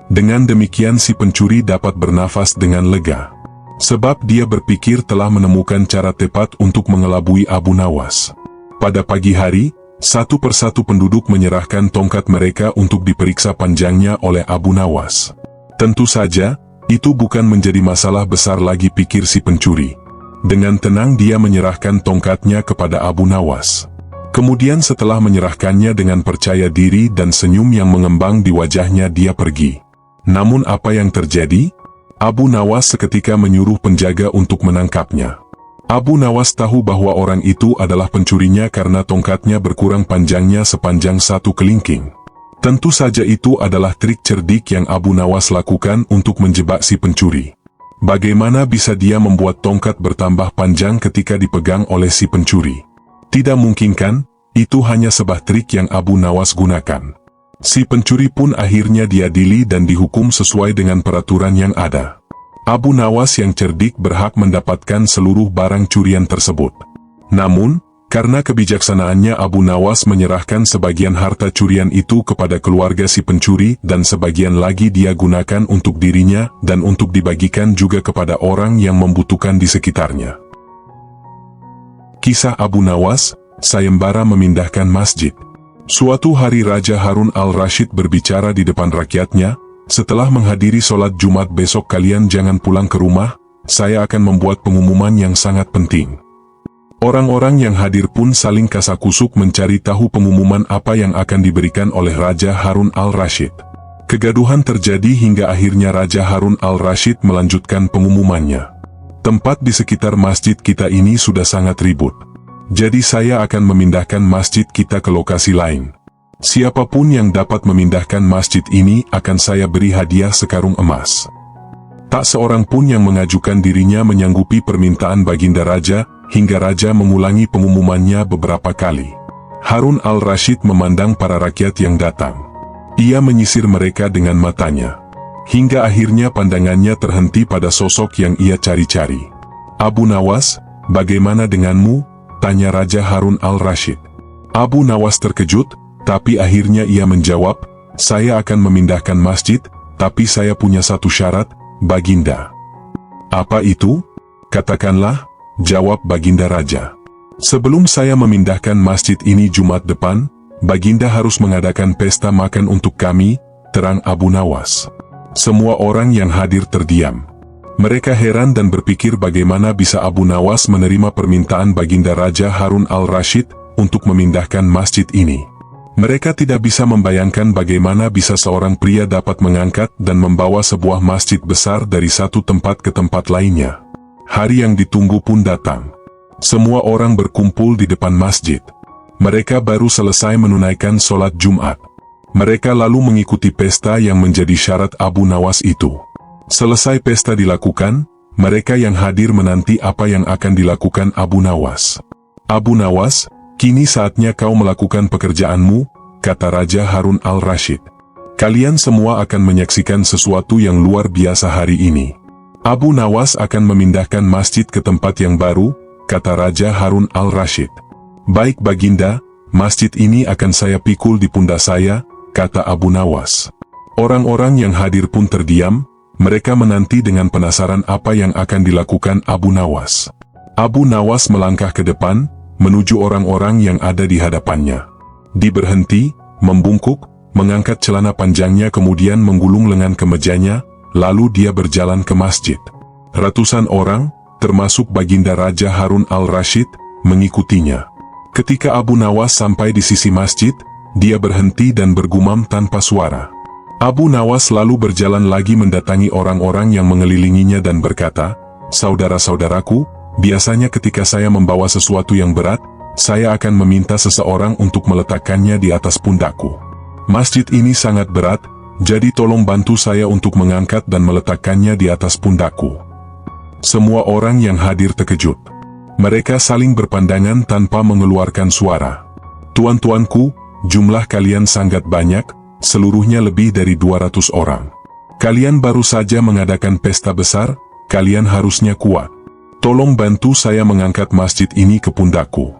Dengan demikian si pencuri dapat bernafas dengan lega. Sebab dia berpikir telah menemukan cara tepat untuk mengelabui Abu Nawas. Pada pagi hari, satu persatu penduduk menyerahkan tongkat mereka untuk diperiksa panjangnya oleh Abu Nawas. Tentu saja, itu bukan menjadi masalah besar lagi pikir si pencuri. Dengan tenang dia menyerahkan tongkatnya kepada Abu Nawas. Kemudian setelah menyerahkannya dengan percaya diri dan senyum yang mengembang di wajahnya dia pergi. Namun apa yang terjadi? Abu Nawas seketika menyuruh penjaga untuk menangkapnya. Abu Nawas tahu bahwa orang itu adalah pencurinya karena tongkatnya berkurang panjangnya sepanjang 1 kelingking. Tentu saja itu adalah trik cerdik yang Abu Nawas lakukan untuk menjebak si pencuri. Bagaimana bisa dia membuat tongkat bertambah panjang ketika dipegang oleh si pencuri? Tidak mungkin kan? Itu hanya sebuah trik yang Abu Nawas gunakan. Si pencuri pun akhirnya diadili dan dihukum sesuai dengan peraturan yang ada. Abu Nawas yang cerdik berhak mendapatkan seluruh barang curian tersebut. Namun, karena kebijaksanaannya Abu Nawas menyerahkan sebagian harta curian itu kepada keluarga si pencuri dan sebagian lagi dia gunakan untuk dirinya dan untuk dibagikan juga kepada orang yang membutuhkan di sekitarnya. Kisah Abu Nawas, sayembara memindahkan masjid. Suatu hari Raja Harun al-Rashid berbicara di depan rakyatnya, "Setelah menghadiri sholat Jumat besok kalian jangan pulang ke rumah, saya akan membuat pengumuman yang sangat penting." Orang-orang yang hadir pun saling kasakusuk mencari tahu pengumuman apa yang akan diberikan oleh Raja Harun al-Rashid. Kegaduhan terjadi hingga akhirnya Raja Harun al-Rashid melanjutkan pengumumannya. "Tempat di sekitar masjid kita ini sudah sangat ribut. Jadi saya akan memindahkan masjid kita ke lokasi lain. Siapapun yang dapat memindahkan masjid ini akan saya beri hadiah sekarung emas." Tak seorang pun yang mengajukan dirinya menyanggupi permintaan Baginda Raja, hingga Raja mengulangi pengumumannya beberapa kali. Harun al-Rashid memandang para rakyat yang datang. Ia menyisir mereka dengan matanya. Hingga akhirnya pandangannya terhenti pada sosok yang ia cari-cari. "Abu Nawas, bagaimana denganmu?" tanya Raja Harun al-Rashid. Abu Nawas terkejut, tapi akhirnya ia menjawab, "Saya akan memindahkan masjid, tapi saya punya satu syarat, Baginda." "Apa itu?" "Katakanlah," jawab Baginda Raja. "Sebelum saya memindahkan masjid ini Jumat depan, Baginda harus mengadakan pesta makan untuk kami," terang Abu Nawas. Semua orang yang hadir terdiam. Mereka heran dan berpikir bagaimana bisa Abu Nawas menerima permintaan Baginda Raja Harun al-Rashid untuk memindahkan masjid ini. Mereka tidak bisa membayangkan bagaimana bisa seorang pria dapat mengangkat dan membawa sebuah masjid besar dari satu tempat ke tempat lainnya. Hari yang ditunggu pun datang. Semua orang berkumpul di depan masjid. Mereka baru selesai menunaikan sholat Jumat. Mereka lalu mengikuti pesta yang menjadi syarat Abu Nawas itu. Selesai pesta dilakukan, mereka yang hadir menanti apa yang akan dilakukan Abu Nawas. Abu Nawas, kini saatnya kau melakukan pekerjaanmu, kata Raja Harun al-Rashid. Kalian semua akan menyaksikan sesuatu yang luar biasa hari ini. Abu Nawas akan memindahkan masjid ke tempat yang baru, kata Raja Harun al-Rashid. Baik Baginda, masjid ini akan saya pikul di pundak saya, kata Abu Nawas. Orang-orang yang hadir pun terdiam, mereka menanti dengan penasaran apa yang akan dilakukan Abu Nawas. Abu Nawas melangkah ke depan, menuju orang-orang yang ada di hadapannya. Dia berhenti, membungkuk, mengangkat celana panjangnya kemudian menggulung lengan kemejanya, lalu dia berjalan ke masjid. Ratusan orang, termasuk Baginda Raja Harun al-Rashid, mengikutinya. Ketika Abu Nawas sampai di sisi masjid, dia berhenti dan bergumam tanpa suara. Abu Nawas lalu berjalan lagi mendatangi orang-orang yang mengelilinginya dan berkata, "Saudara-saudaraku, biasanya ketika saya membawa sesuatu yang berat, saya akan meminta seseorang untuk meletakkannya di atas pundakku. Masjid ini sangat berat, jadi tolong bantu saya untuk mengangkat dan meletakkannya di atas pundakku." Semua orang yang hadir terkejut. Mereka saling berpandangan tanpa mengeluarkan suara. "Tuan-tuanku, jumlah kalian sangat banyak, seluruhnya lebih dari 200 orang. Kalian baru saja mengadakan pesta besar, kalian harusnya kuat. Tolong bantu saya mengangkat masjid ini ke pundakku."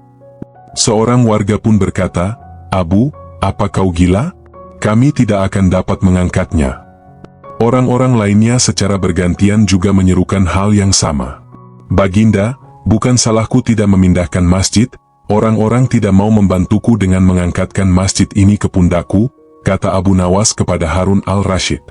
Seorang warga pun berkata, "Abu, apa kau gila? Kami tidak akan dapat mengangkatnya." Orang-orang lainnya secara bergantian juga menyerukan hal yang sama. "Baginda, bukan salahku tidak memindahkan masjid, orang-orang tidak mau membantuku dengan mengangkatkan masjid ini ke pundakku," kata Abu Nawas kepada Harun al-Rashid.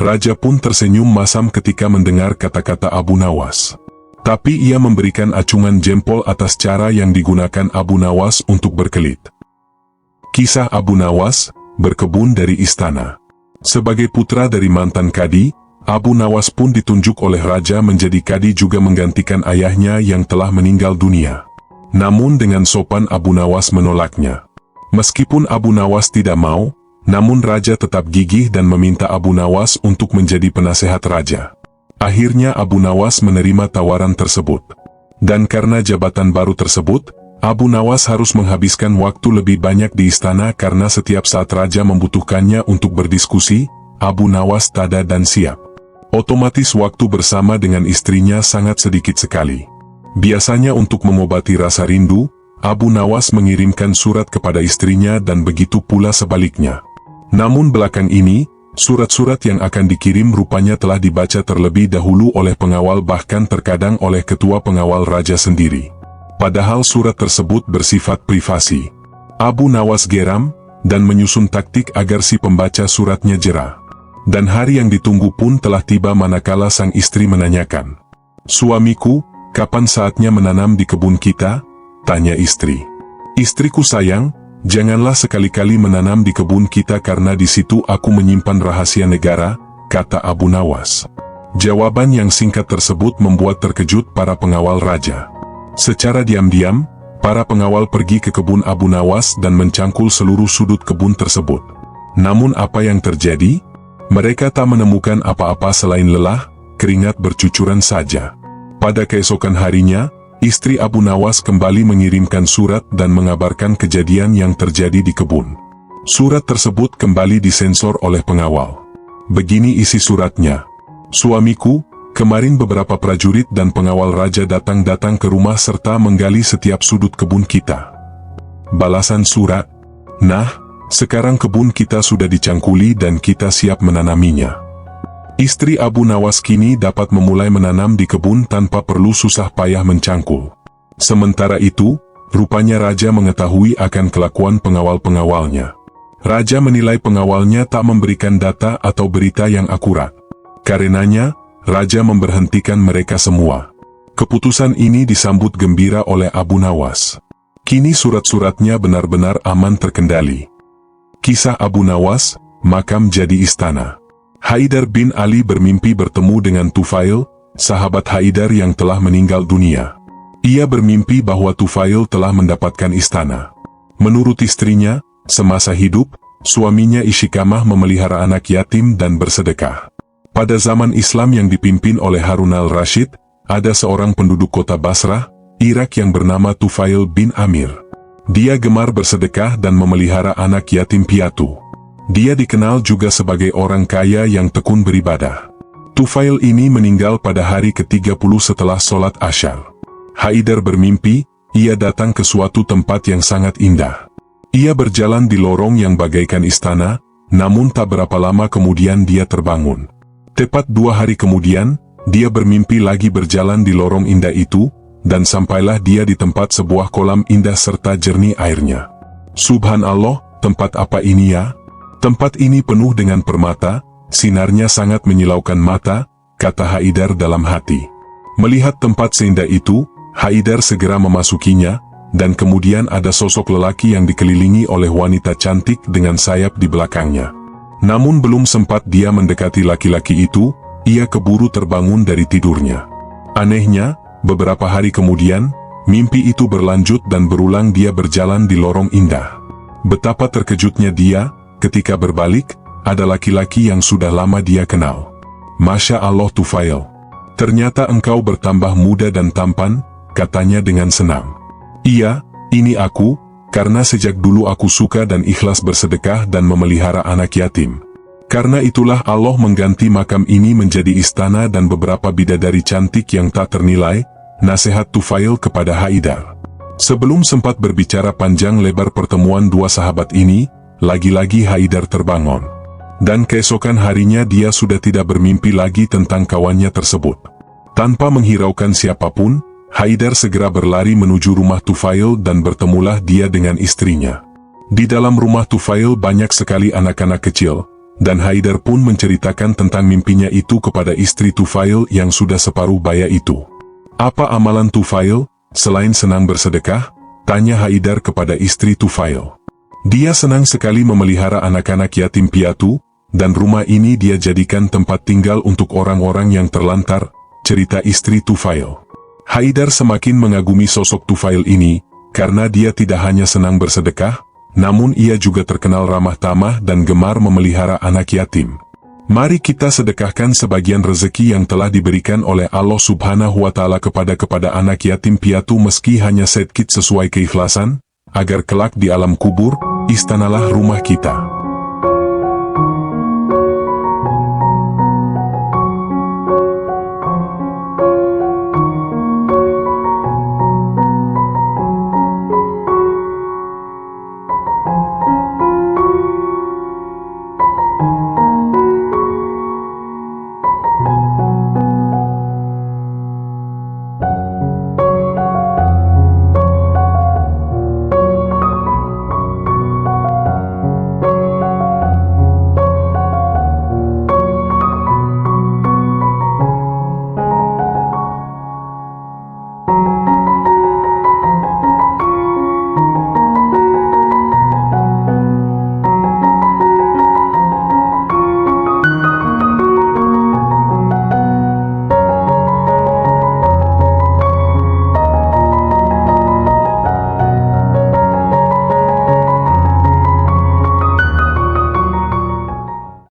Raja pun tersenyum masam ketika mendengar kata-kata Abu Nawas. Tapi ia memberikan acungan jempol atas cara yang digunakan Abu Nawas untuk berkelit. Kisah Abu Nawas, berkebun dari istana. Sebagai putra dari mantan kadi, Abu Nawas pun ditunjuk oleh raja menjadi kadi juga menggantikan ayahnya yang telah meninggal dunia. Namun dengan sopan Abu Nawas menolaknya. Meskipun Abu Nawas tidak mau, namun raja tetap gigih dan meminta Abu Nawas untuk menjadi penasehat raja. Akhirnya Abu Nawas menerima tawaran tersebut. Dan karena jabatan baru tersebut, Abu Nawas harus menghabiskan waktu lebih banyak di istana karena setiap saat raja membutuhkannya untuk berdiskusi, Abu Nawas tada dan siap. Otomatis waktu bersama dengan istrinya sangat sedikit sekali. Biasanya untuk mengobati rasa rindu, Abu Nawas mengirimkan surat kepada istrinya dan begitu pula sebaliknya. Namun belakang ini, surat-surat yang akan dikirim rupanya telah dibaca terlebih dahulu oleh pengawal bahkan terkadang oleh ketua pengawal raja sendiri. Padahal surat tersebut bersifat privasi. Abu Nawas geram, dan menyusun taktik agar si pembaca suratnya jera. Dan hari yang ditunggu pun telah tiba manakala sang istri menanyakan, "Suamiku, kapan saatnya menanam di kebun kita?" tanya istri. "Istriku sayang, janganlah sekali-kali menanam di kebun kita karena di situ aku menyimpan rahasia negara," kata Abu Nawas. Jawaban yang singkat tersebut membuat terkejut para pengawal raja. Secara diam-diam, para pengawal pergi ke kebun Abu Nawas dan mencangkul seluruh sudut kebun tersebut. Namun apa yang terjadi? Mereka tak menemukan apa-apa selain lelah, keringat bercucuran saja. Pada keesokan harinya, istri Abu Nawas kembali mengirimkan surat dan mengabarkan kejadian yang terjadi di kebun. Surat tersebut kembali disensor oleh pengawal. Begini isi suratnya. "Suamiku, kemarin beberapa prajurit dan pengawal raja datang ke rumah serta menggali setiap sudut kebun kita." Balasan surat, "Nah, sekarang kebun kita sudah dicangkuli dan kita siap menanaminya." Istri Abu Nawas kini dapat memulai menanam di kebun tanpa perlu susah payah mencangkul. Sementara itu, rupanya raja mengetahui akan kelakuan pengawal-pengawalnya. Raja menilai pengawalnya tak memberikan data atau berita yang akurat. Karenanya, raja memberhentikan mereka semua. Keputusan ini disambut gembira oleh Abu Nawas. Kini surat-suratnya benar-benar aman terkendali. Kisah Abu Nawas, makam jadi istana. Haidar bin Ali bermimpi bertemu dengan Tufail, sahabat Haidar yang telah meninggal dunia. Ia bermimpi bahwa Tufail telah mendapatkan istana. Menurut istrinya, semasa hidup, suaminya Ishikamah memelihara anak yatim dan bersedekah. Pada zaman Islam yang dipimpin oleh Harun al-Rashid, ada seorang penduduk kota Basrah, Irak yang bernama Tufail bin Amir. Dia gemar bersedekah dan memelihara anak yatim piatu. Dia dikenal juga sebagai orang kaya yang tekun beribadah. Tufail ini meninggal pada hari ke-30 setelah sholat Asyar. Haidar bermimpi, ia datang ke suatu tempat yang sangat indah. Ia berjalan di lorong yang bagaikan istana, namun tak berapa lama kemudian dia terbangun. Tepat 2 hari kemudian, dia bermimpi lagi berjalan di lorong indah itu, dan sampailah dia di tempat sebuah kolam indah serta jernih airnya. Subhanallah, tempat apa ini ya? Tempat ini penuh dengan permata, sinarnya sangat menyilaukan mata, kata Haidar dalam hati. Melihat tempat seindah itu, Haidar segera memasukinya, dan kemudian ada sosok lelaki yang dikelilingi oleh wanita cantik dengan sayap di belakangnya. Namun belum sempat dia mendekati laki-laki itu, ia keburu terbangun dari tidurnya. Anehnya, beberapa hari kemudian, mimpi itu berlanjut dan berulang dia berjalan di lorong indah. Betapa terkejutnya dia, ketika berbalik, ada laki-laki yang sudah lama dia kenal. Masya Allah Tufail, ternyata engkau bertambah muda dan tampan, katanya dengan senang. Iya, ini aku, karena sejak dulu aku suka dan ikhlas bersedekah dan memelihara anak yatim. Karena itulah Allah mengganti makam ini menjadi istana dan beberapa bidadari cantik yang tak ternilai, nasihat Tufail kepada Haidar. Sebelum sempat berbicara panjang lebar pertemuan dua sahabat ini, lagi-lagi Haidar terbangun. Dan keesokan harinya dia sudah tidak bermimpi lagi tentang kawannya tersebut. Tanpa menghiraukan siapapun, Haidar segera berlari menuju rumah Tufail dan bertemulah dia dengan istrinya. Di dalam rumah Tufail banyak sekali anak-anak kecil, dan Haidar pun menceritakan tentang mimpinya itu kepada istri Tufail yang sudah separuh baya itu. Apa amalan Tufail, selain senang bersedekah? Tanya Haidar kepada istri Tufail. Dia senang sekali memelihara anak-anak yatim piatu, dan rumah ini dia jadikan tempat tinggal untuk orang-orang yang terlantar, cerita istri Tufail. Haidar semakin mengagumi sosok Tufail ini, karena dia tidak hanya senang bersedekah, namun ia juga terkenal ramah tamah dan gemar memelihara anak yatim. Mari kita sedekahkan sebagian rezeki yang telah diberikan oleh Allah Subhanahu wa Ta'ala kepada anak yatim piatu meski hanya sedikit sesuai keikhlasan, agar kelak di alam kubur, istanalah rumah kita.